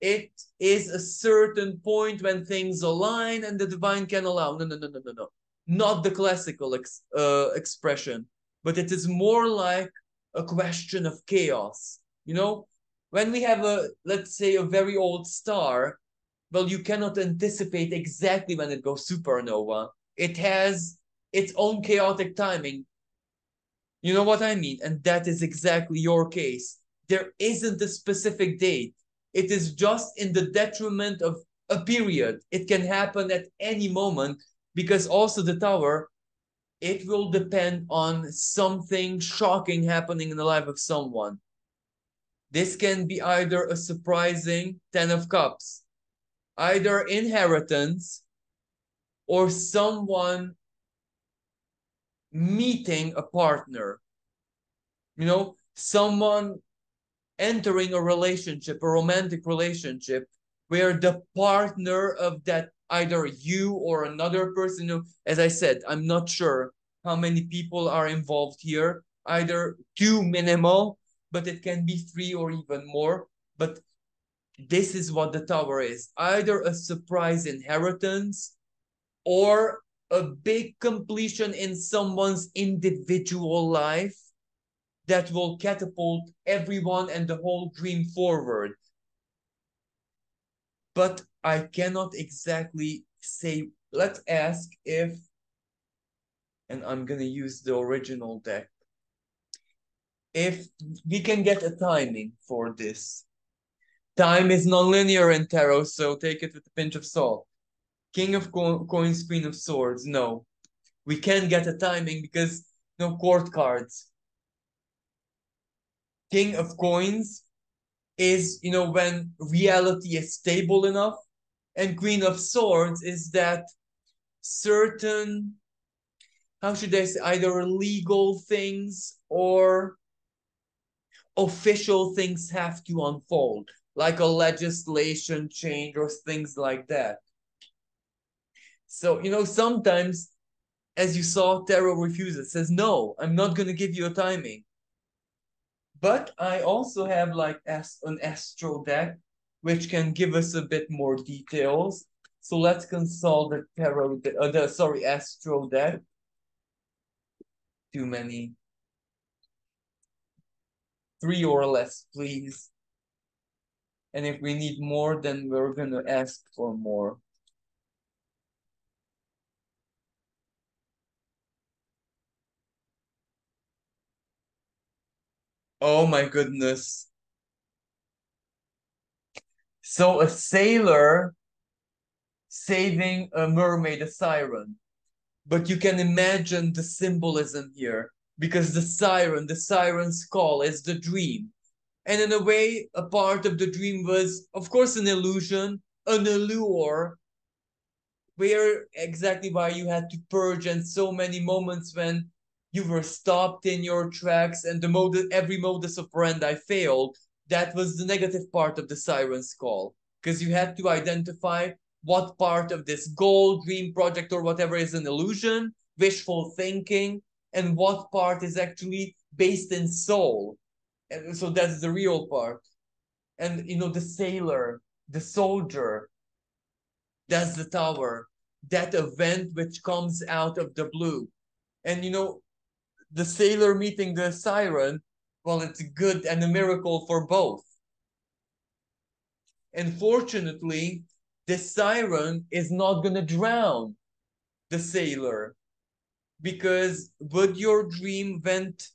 it is a certain point when things align and the divine can allow. No, no, no, no, no, no. Not the classical expression, but it is more like a question of chaos. When we have let's say, a very old star, well, you cannot anticipate exactly when it goes supernova. It has its own chaotic timing. You know what I mean? And that is exactly your case. There isn't a specific date. It is just in the detriment of a period. It can happen at any moment, because also the tower, it will depend on something shocking happening in the life of someone. This can be either a surprising 10 of cups, either inheritance, or someone meeting a partner. Someone entering a relationship, a romantic relationship, where the partner of that, either you or another person, as I said, I'm not sure how many people are involved here, either two minimal, but it can be three or even more. But this is what the tower is, either a surprise inheritance or a big completion in someone's individual life that will catapult everyone and the whole dream forward. but I cannot exactly say. Let's ask if, and I'm gonna use the original deck, if we can get a timing for this. Time is nonlinear in tarot, so take it with a pinch of salt. King of coins, Queen of swords. No, we can get a timing because no court cards. King of coins is, when reality is stable enough, and Queen of swords is that certain, how should I say, either legal things or official things have to unfold, like a legislation change or things like that. So, sometimes, as you saw, tarot refuses, says, no, I'm not going to give you a timing. But I also have like an astro deck, which can give us a bit more details. So let's consult the tarot, astro deck. Too many. 3 or less, please. And if we need more, then we're gonna ask for more. Oh my goodness. So a sailor saving a mermaid, a siren. But you can imagine the symbolism here because the siren's call is the dream. And in a way, a part of the dream was, of course, an illusion, an allure, where exactly why you had to purge, and so many moments when you were stopped in your tracks and every modus operandi failed. That was the negative part of the siren's call, because you had to identify what part of this goal, dream, project, or whatever is an illusion, wishful thinking, and what part is actually based in soul. And so that's the real part. And the sailor, the soldier, that's the tower, that event which comes out of the blue. And the sailor meeting the siren, well, it's good and a miracle for both. And fortunately, the siren is not going to drown the sailor, because would your dream went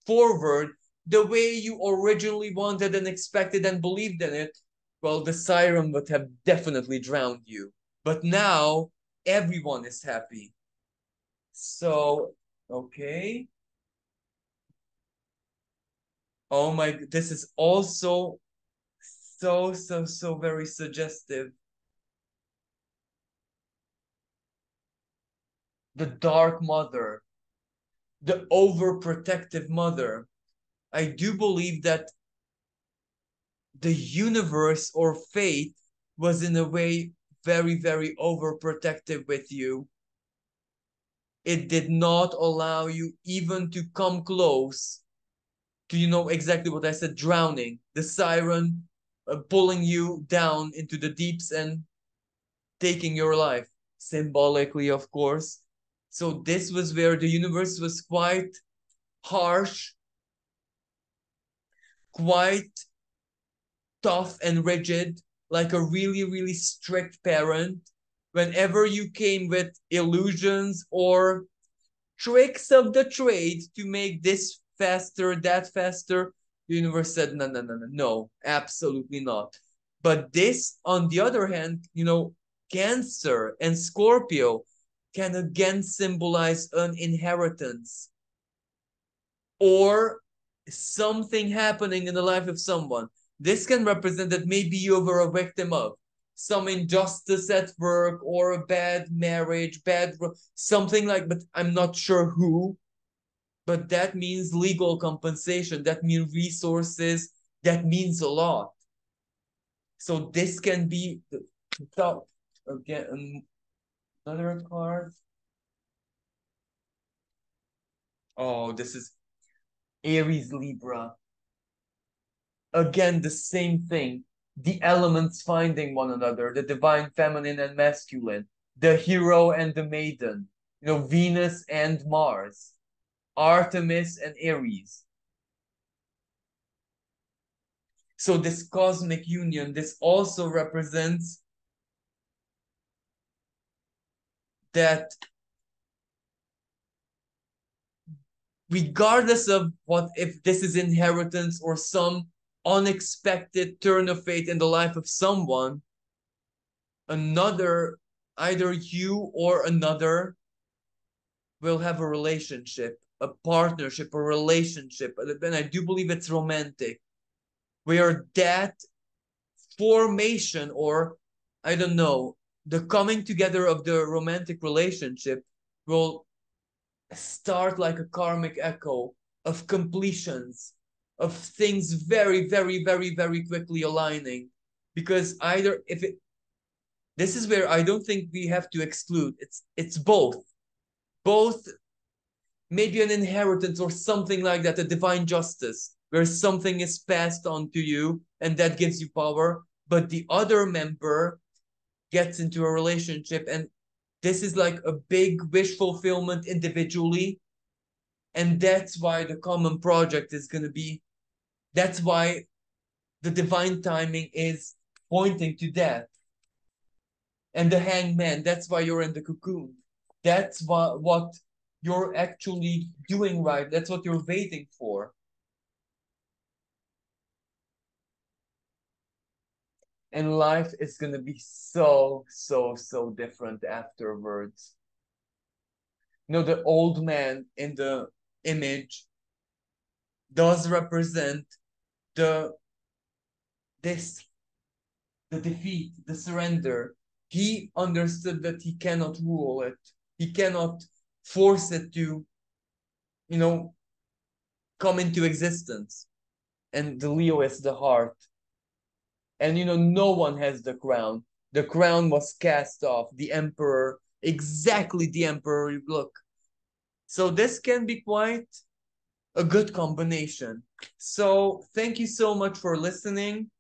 forward the way you originally wanted and expected and believed in it, well, the siren would have definitely drowned you. But now everyone is happy. So, okay. Oh my, this is also so very suggestive. The dark mother, the overprotective mother. I do believe that the universe or fate was in a way very overprotective with you. It did not allow you even to come close to, exactly what I said, drowning, the siren pulling you down into the deeps and taking your life, symbolically, of course. So this was where the universe was quite harsh, quite tough and rigid, like a really strict parent. Whenever you came with illusions or tricks of the trade to make this faster, that faster, the universe said, no, absolutely not. But this, on the other hand, Cancer and Scorpio can again symbolize an inheritance or something happening in the life of someone. This can represent that maybe you were a victim of some injustice at work or a bad marriage, something like, but I'm not sure who. But that means legal compensation, that means resources, that means a lot. So this can be the top. Again, another card. Oh, this is Aries Libra. Again, the same thing. The elements finding one another, the divine feminine and masculine, the hero and the maiden, Venus and Mars, Artemis and Aries. So this cosmic union, this also represents that regardless of what, if this is inheritance or some unexpected turn of fate in the life of someone, another, either you or another, will have a relationship, a partnership, a relationship, and I do believe it's romantic, where that formation, or I don't know, the coming together of the romantic relationship will start like a karmic echo of completions, of things very, very, very, very quickly aligning. Because either if it, this is where I don't think we have to exclude. It's both. Both, maybe an inheritance or something like that, a divine justice, where something is passed on to you and that gives you power, but the other member gets into a relationship, and this is like a big wish fulfillment individually, and that's why the common project is going to be, that's why the divine timing is pointing to that. And the hangman, that's why you're in the cocoon. That's what you're actually doing, right? That's what you're waiting for. And life is going to be so, so, so different afterwards. You know, the old man in the image does represent the this the defeat, the surrender. He understood that he cannot rule it. He cannot force it to, you know, come into existence. And the Leo is the heart. And, you know, no one has the crown. The crown was cast off. The emperor, exactly the emperor look. So this can be quite a good combination. So thank you so much for listening.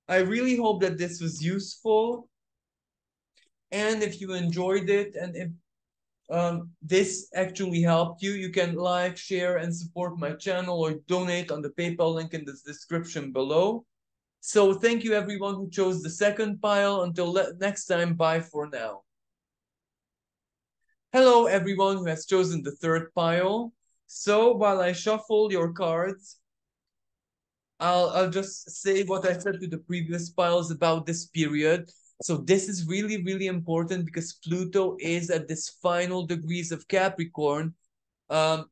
I really hope that this was useful. And if you enjoyed it, and if this actually helped you, you can like, share, and support my channel, or donate on the PayPal link in the description below. So thank you everyone who chose the second pile. Until next time, bye for now. Hello everyone who has chosen the third pile. So while I shuffle your cards, I'll just say what I said to the previous piles about this period. So this is really, really important because Pluto is at this final degrees of Capricorn. And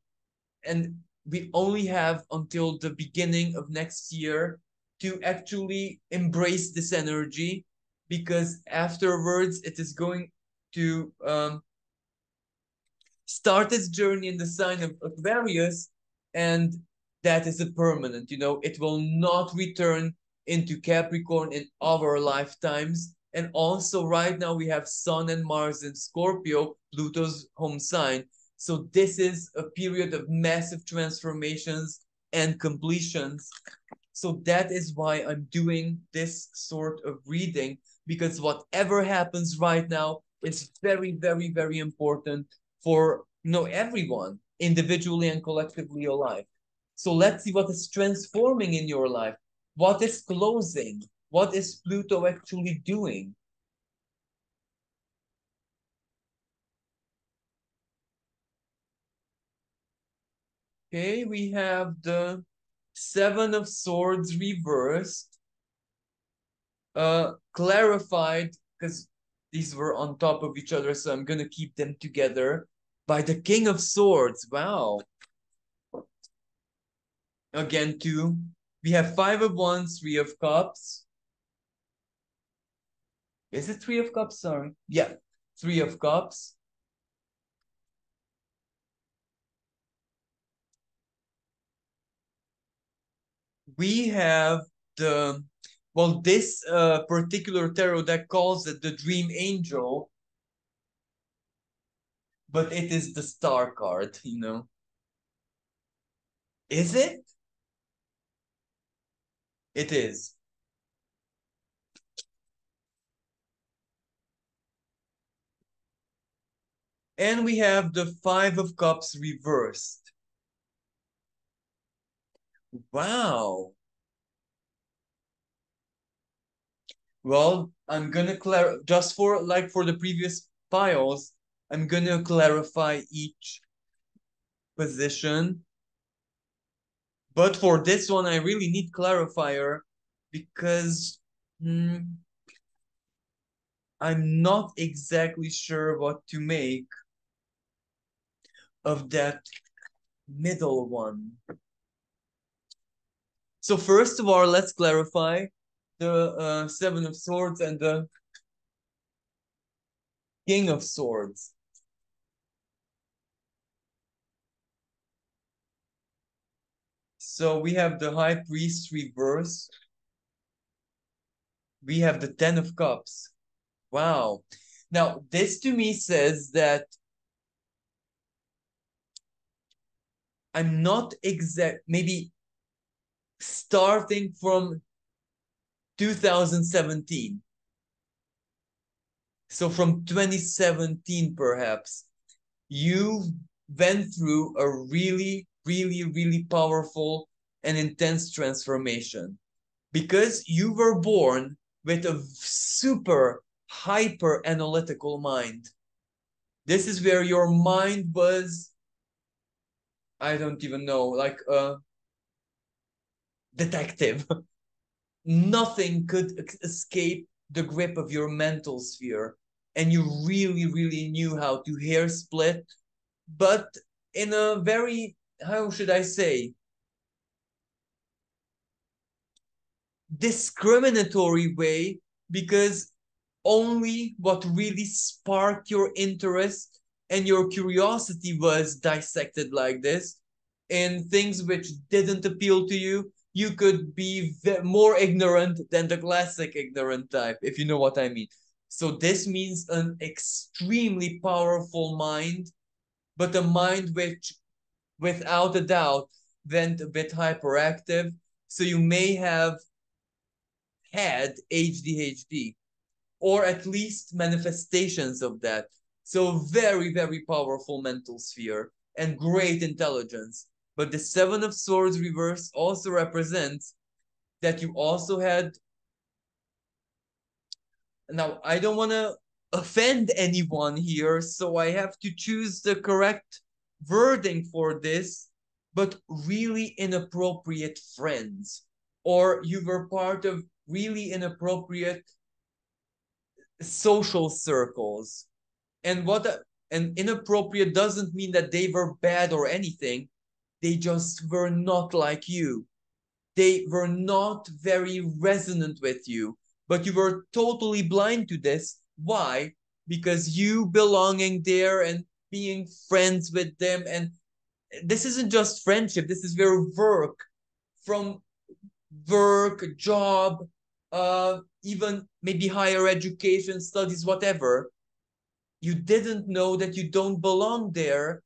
we only have until the beginning of next year to actually embrace this energy, because afterwards it is going to start its journey in the sign of Aquarius, and that is a permanent, you know, it will not return into Capricorn in our lifetimes. And also right now we have Sun and Mars in Scorpio, Pluto's home sign. So this is a period of massive transformations and completions. So that is why I'm doing this sort of reading, because whatever happens right now is very, very, very important for, you know, everyone, individually and collectively alive. So let's see what is transforming in your life. What is closing? What is Pluto actually doing? Okay, we have the Seven of Swords reversed, clarified, because these were on top of each other, so I'm gonna keep them together, by the King of Swords. Wow. Again, two. We have Five of Wands, Three of Cups. Is it Three of Cups? Sorry. Yeah, Three of Cups. We have the, well, this particular tarot deck calls it the Dream Angel, but it is the Star card, you know. Is it? It is. And we have the Five of Cups reversed. Wow. Well, I'm gonna just for like for the previous files, I'm gonna clarify each position. But for this one, I really need clarifier because I'm not exactly sure what to make of that middle one. So first of all, let's clarify the Seven of Swords and the King of Swords. So we have the High Priest reverse. We have the Ten of Cups. Wow. Now, this to me says that I'm not maybe starting from 2017. So from 2017, perhaps, you went through a really, really, really powerful and intense transformation because you were born with a super hyper analytical mind. This is where your mind was, I don't even know, like a detective. Nothing could escape the grip of your mental sphere. And you really, really knew how to hair split, but in a very, how should I say, discriminatory way, because only what really sparked your interest and your curiosity was dissected like this. In things which didn't appeal to you, you could be more ignorant than the classic ignorant type, if you know what I mean. So this means an extremely powerful mind, but a mind which, without a doubt, went a bit hyperactive. So you may have had ADHD, or at least manifestations of that. So very, very powerful mental sphere and great intelligence. But the Seven of Swords reverse also represents that you also had. Now, I don't want to offend anyone here, so I have to choose the correct wording for this, but really inappropriate friends, or you were part of really inappropriate social circles. And and inappropriate doesn't mean that they were bad or anything. They just were not like you. They were not very resonant with you, but you were totally blind to this. Why? Because you belonging there and being friends with them, and this isn't just friendship, this is where work, from work, job, even maybe higher education, studies, whatever, you didn't know that you don't belong there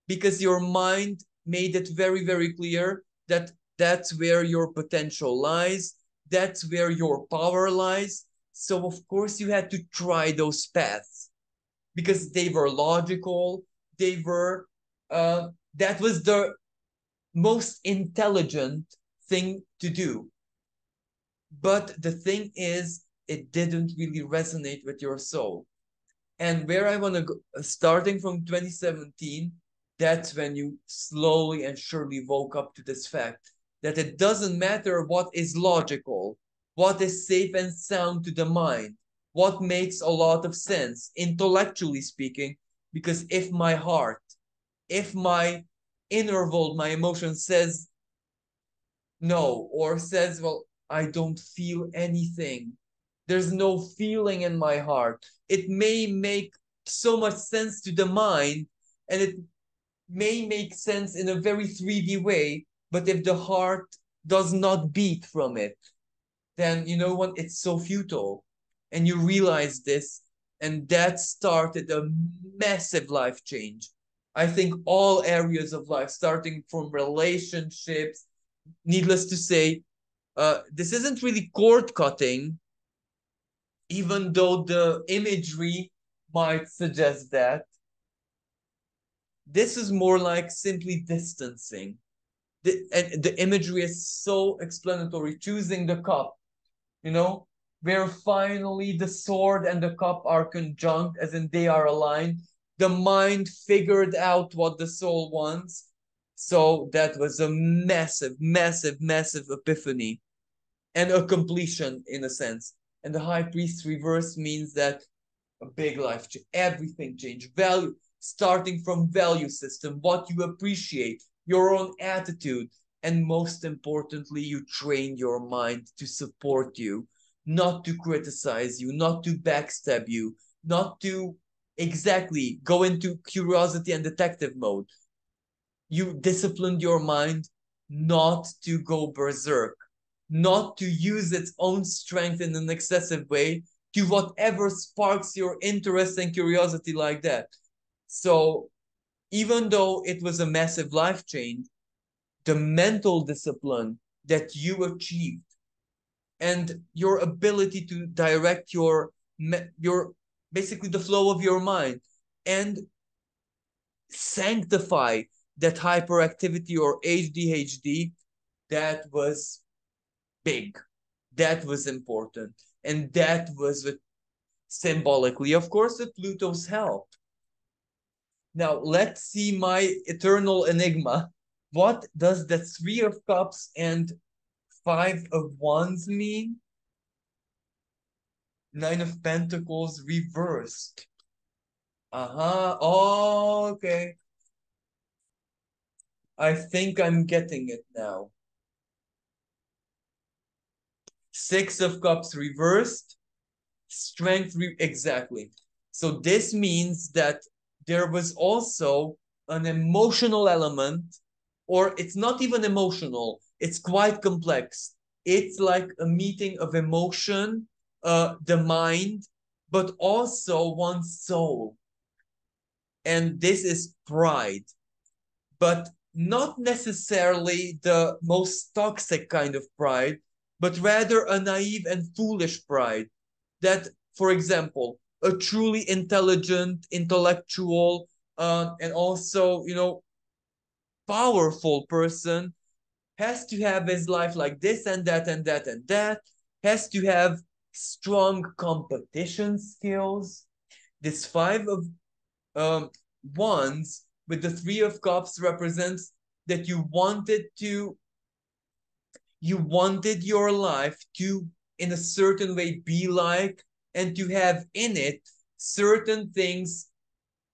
because your mind made it very, very clear that that's where your potential lies, that's where your power lies. So, of course, you had to try those paths because they were logical, they were, that was the most intelligent thing to do. But the thing is, it didn't really resonate with your soul. And where I want to go, starting from 2017, that's when you slowly and surely woke up to this fact that it doesn't matter what is logical, what is safe and sound to the mind, what makes a lot of sense, intellectually speaking, because if my heart, if my inner world, my emotion says no, or says, well, I don't feel anything. There's no feeling in my heart. It may make so much sense to the mind, and it may make sense in a very 3D way, but if the heart does not beat from it, then you know what? It's so futile. And you realize this, and that started a massive life change. I think all areas of life, starting from relationships, needless to say, this isn't really cord cutting, even though the imagery might suggest that. This is more like simply distancing. And the imagery is so explanatory. Choosing the cup, you know, where finally the sword and the cup are conjunct, as in they are aligned. The mind figured out what the soul wants. So that was a massive, massive, massive epiphany and a completion in a sense. And the high priest reverse means that a big life change, everything change, value, starting from value system, what you appreciate, your own attitude, and most importantly, you train your mind to support you, not to criticize you, not to backstab you, not to exactly go into curiosity and detective mode. You disciplined your mind not to go berserk, not to use its own strength in an excessive way to whatever sparks your interest and curiosity like that. So even though it was a massive life change, the mental discipline that you achieved and your ability to direct your basically the flow of your mind and sanctify that hyperactivity or ADHD, that was big. That was important. And that was with, symbolically, of course, with Pluto's help. Now, let's see my eternal enigma. What does the Three of Cups and Five of Wands mean? Nine of Pentacles reversed. Uh-huh. Oh, okay. I think I'm getting it now. Six of Cups reversed. Strength, exactly. So this means that there was also an emotional element, or it's not even emotional, it's quite complex. It's like a meeting of emotion, the mind, but also one's soul. And this is pride, but not necessarily the most toxic kind of pride, but rather a naive and foolish pride that, for example, a truly intelligent, intellectual, and also, powerful person has to have his life like this and that and that and that, has to have strong competition skills. This five of wands with the three of cups represents that you wanted your life to in a certain way be like and to have in it certain things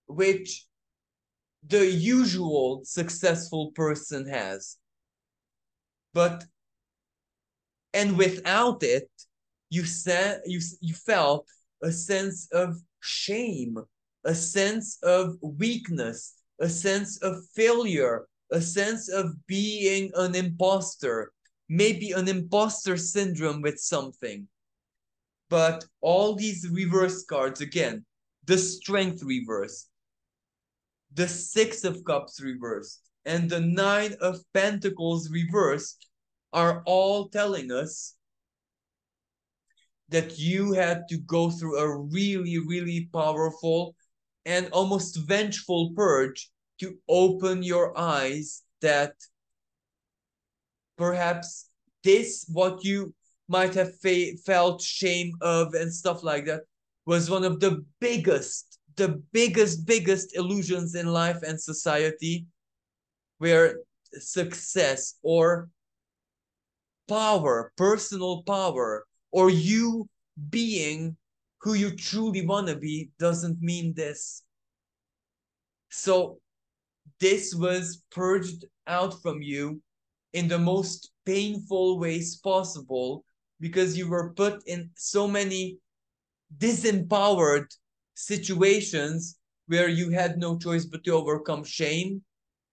which the usual successful person has, but and without it you felt a sense of shame, a sense of weakness, a sense of failure, a sense of being an imposter, maybe an imposter syndrome with something. But all these reverse cards again, the strength reverse, the six of cups reversed, and the nine of pentacles reversed are all telling us that you had to go through a really, really powerful and almost vengeful purge to open your eyes that perhaps this, what you might have felt shame of and stuff like that, was one of the biggest illusions in life and society, where success or power, personal power, or you being who you truly want to be doesn't mean this. So this was purged out from you in the most painful ways possible because you were put in so many disempowered situations where you had no choice but to overcome shame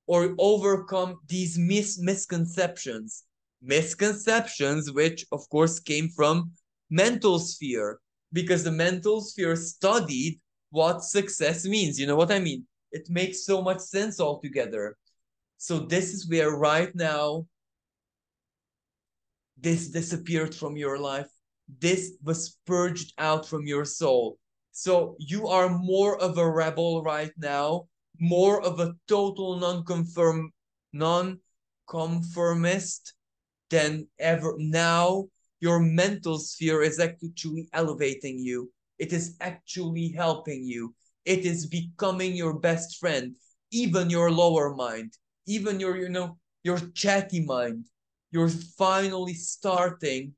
or overcome these misconceptions which of course came from mental sphere, because the mental sphere studied what success means. You know what I mean? It makes so much sense altogether. So this is where right now this disappeared from your life. This was purged out from your soul. So you are more of a rebel right now, more of a total non-conformist than ever now. Your mental sphere is actually elevating you. It is actually helping you. It is becoming your best friend. Even your lower mind, even your chatty mind, you're finally starting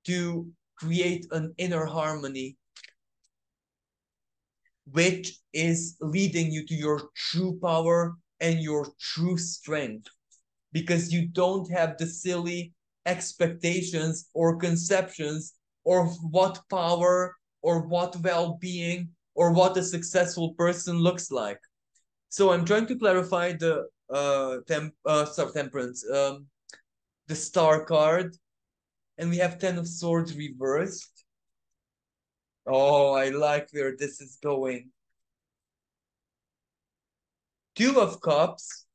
to create an inner harmony, which is leading you to your true power and your true strength, because you don't have the silly expectations or conceptions or what power or what well-being or what a successful person looks like. So I'm trying to clarify the temperance, the star card, and we have 10 of swords reversed. Oh, I like where this is going. Two of cups.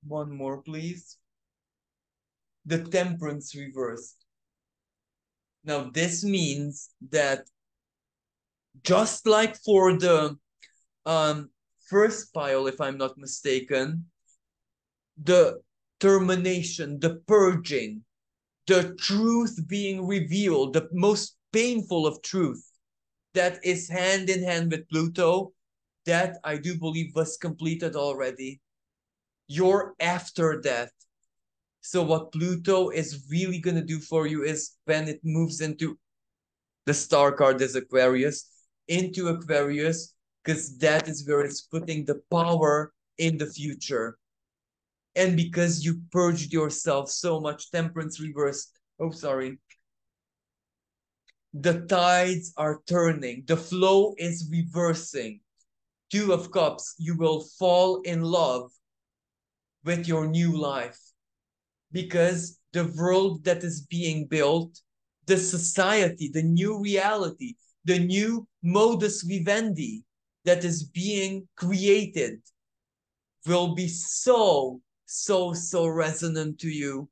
One more, please. The temperance reversed. Now, this means that just like for the first pile, if I'm not mistaken, the termination, the purging, the truth being revealed, the most painful of truth, that is hand in hand with Pluto, that I do believe was completed already. You're after that. So what Pluto is really going to do for you is when it moves into the star card is Aquarius, into Aquarius, because that is where it's putting the power in the future. And because you purged yourself so much, temperance reversed. Oh, sorry. The tides are turning. The flow is reversing. Two of Cups, you will fall in love with your new life, because the world that is being built, the society, the new reality, the new modus vivendi that is being created will be so, so, so resonant to you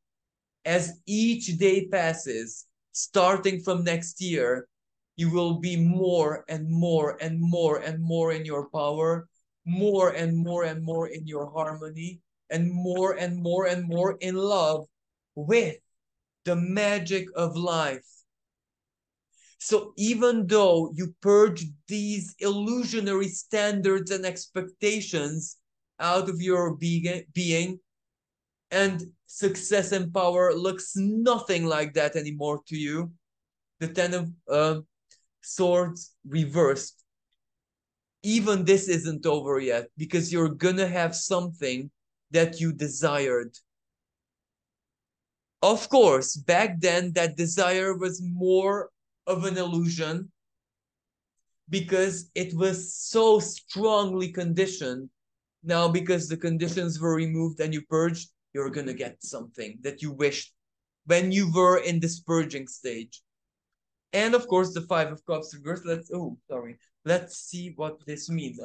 as each day passes. Starting from next year, you will be more and more and more and more in your power, more and more and more in your harmony, and more and more in love with the magic of life. So even though you purge these illusionary standards and expectations out of your being, and success and power looks nothing like that anymore to you, the Ten of Swords reversed. Even this isn't over yet, because you're gonna have something that you desired. Of course, back then, that desire was more of an illusion because it was so strongly conditioned. Now, because the conditions were removed and you purged, you're gonna get something that you wished when you were in this purging stage. And of course, the Five of Cups reversed. Let's see what this means.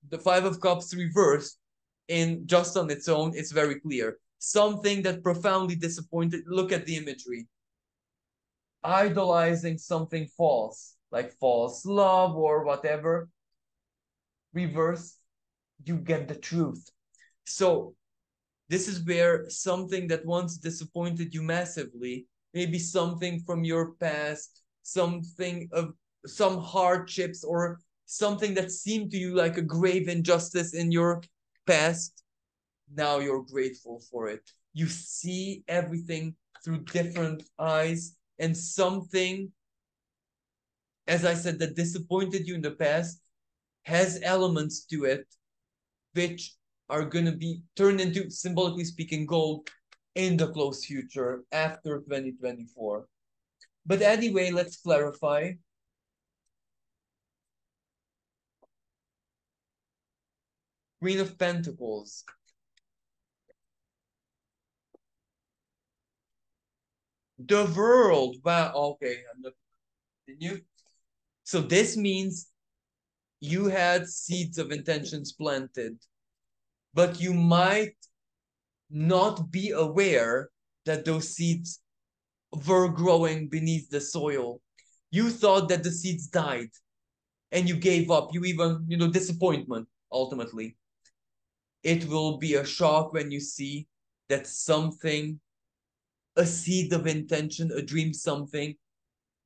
The Five of Cups reversed, in just on its own, it's very clear. Something that profoundly disappointed. Look at the imagery. Idolizing something false, like false love or whatever. Reverse, you get the truth. So this is where something that once disappointed you massively, maybe something from your past, something of some hardships, or something that seemed to you like a grave injustice in your past, now you're grateful for it. You see everything through different eyes, and something, as I said, that disappointed you in the past has elements to it which are going to be turned into, symbolically speaking, gold in the close future after 2024. But anyway, let's clarify. Queen of Pentacles. The world. Wow, okay, I'm not continue. So this means you had seeds of intentions planted, but you might not be aware that those seeds were growing beneath the soil. You thought that the seeds died and you gave up. You even, disappointment ultimately. It will be a shock when you see that something, a seed of intention, a dream, something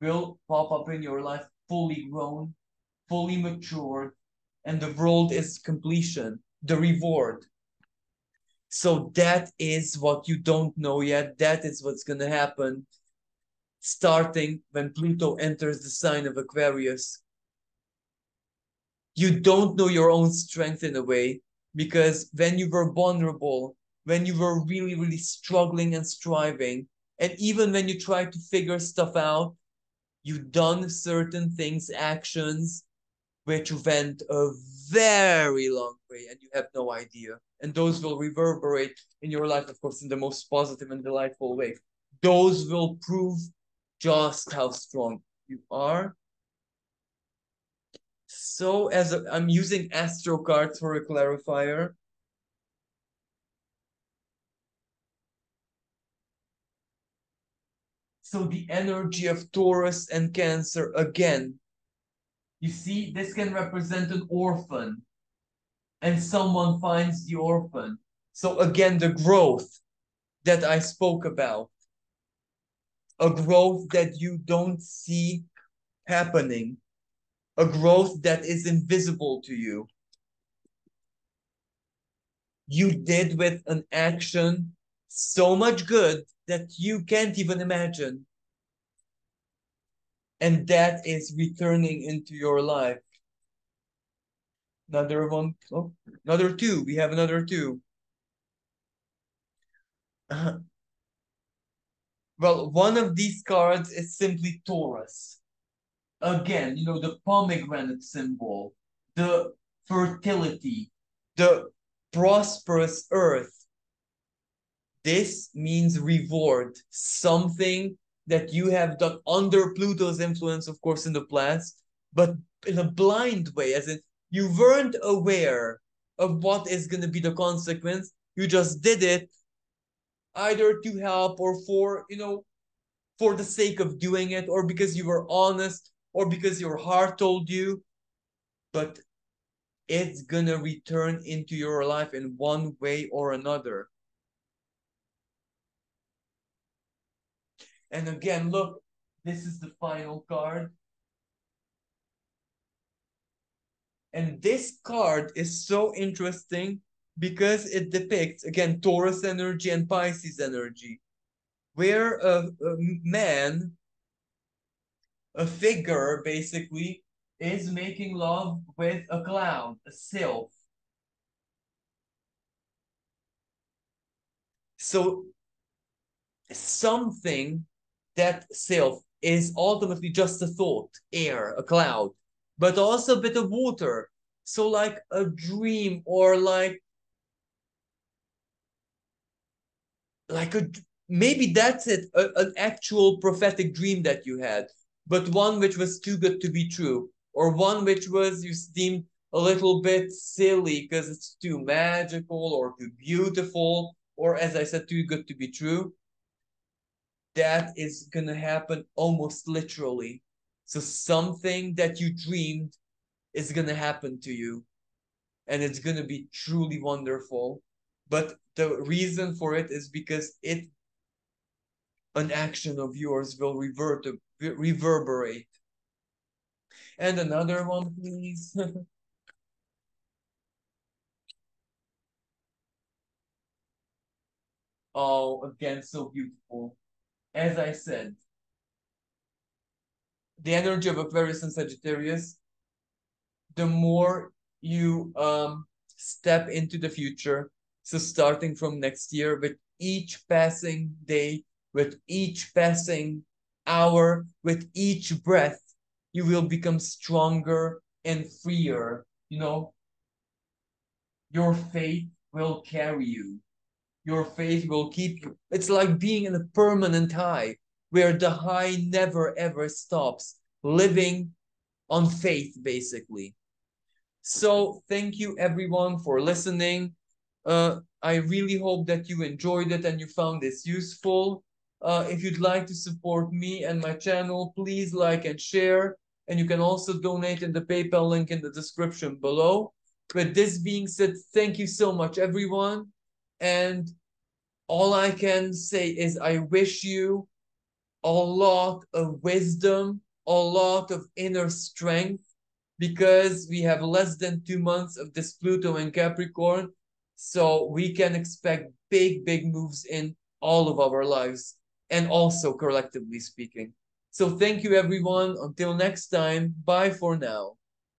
will pop up in your life fully grown, fully matured, and the world is completion, the reward. So that is what you don't know yet. That is what's going to happen starting when Pluto enters the sign of Aquarius. You don't know your own strength in a way, because when you were vulnerable, when you were really, really struggling and striving, and even when you tried to figure stuff out, you've done certain things, actions, which went a very long way and you have no idea. And those will reverberate in your life, of course, in the most positive and delightful way. Those will prove just how strong you are. So I'm using astro cards for a clarifier. So the energy of Taurus and Cancer, again, you see, this can represent an orphan, and someone finds the orphan. So again, the growth that I spoke about, a growth that you don't see happening, a growth that is invisible to you. You did with an action so much good that you can't even imagine. And that is returning into your life. Another one, oh, another two. We have another two. Well, one of these cards is simply Taurus. Again, the pomegranate symbol, the fertility, the prosperous earth. This means reward, something that you have done under Pluto's influence, of course, in the past, but in a blind way, as in you weren't aware of what is going to be the consequence. You just did it either to help or for the sake of doing it, or because you were honest, or because your heart told you. But it's gonna return into your life in one way or another. And again, look, this is the final card. And this card is so interesting because it depicts, again, Taurus energy and Pisces energy, where a man, a figure basically, is making love with a cloud, a sylph. So something, that sylph is ultimately just a thought, air, a cloud, but also a bit of water. So like a dream, or like a maybe that's it, an actual prophetic dream that you had, but one which was too good to be true, or one which was you deemed a little bit silly because it's too magical or too beautiful, or as I said, too good to be true. That is gonna happen almost literally. So something that you dreamed is gonna happen to you, and it's gonna be truly wonderful. But the reason for it is because an action of yours will reverberate. And another one, please. Oh, again, so beautiful. As I said, the energy of Aquarius and Sagittarius, the more you step into the future, so starting from next year, with each passing day, with each passing hour, with each breath, you will become stronger and freer. Your faith will carry you. Your faith will keep you. It's like being in a permanent high, where the high never ever stops. Living on faith, basically. So thank you everyone for listening. I really hope that you enjoyed it and you found this useful. If you'd like to support me and my channel, please like and share. And you can also donate in the PayPal link in the description below. With this being said, thank you so much, everyone. And all I can say is I wish you a lot of wisdom, a lot of inner strength, because we have less than 2 months of this Pluto and Capricorn. So we can expect big, big moves in all of our lives and also collectively speaking. So thank you, everyone. Until next time, bye for now.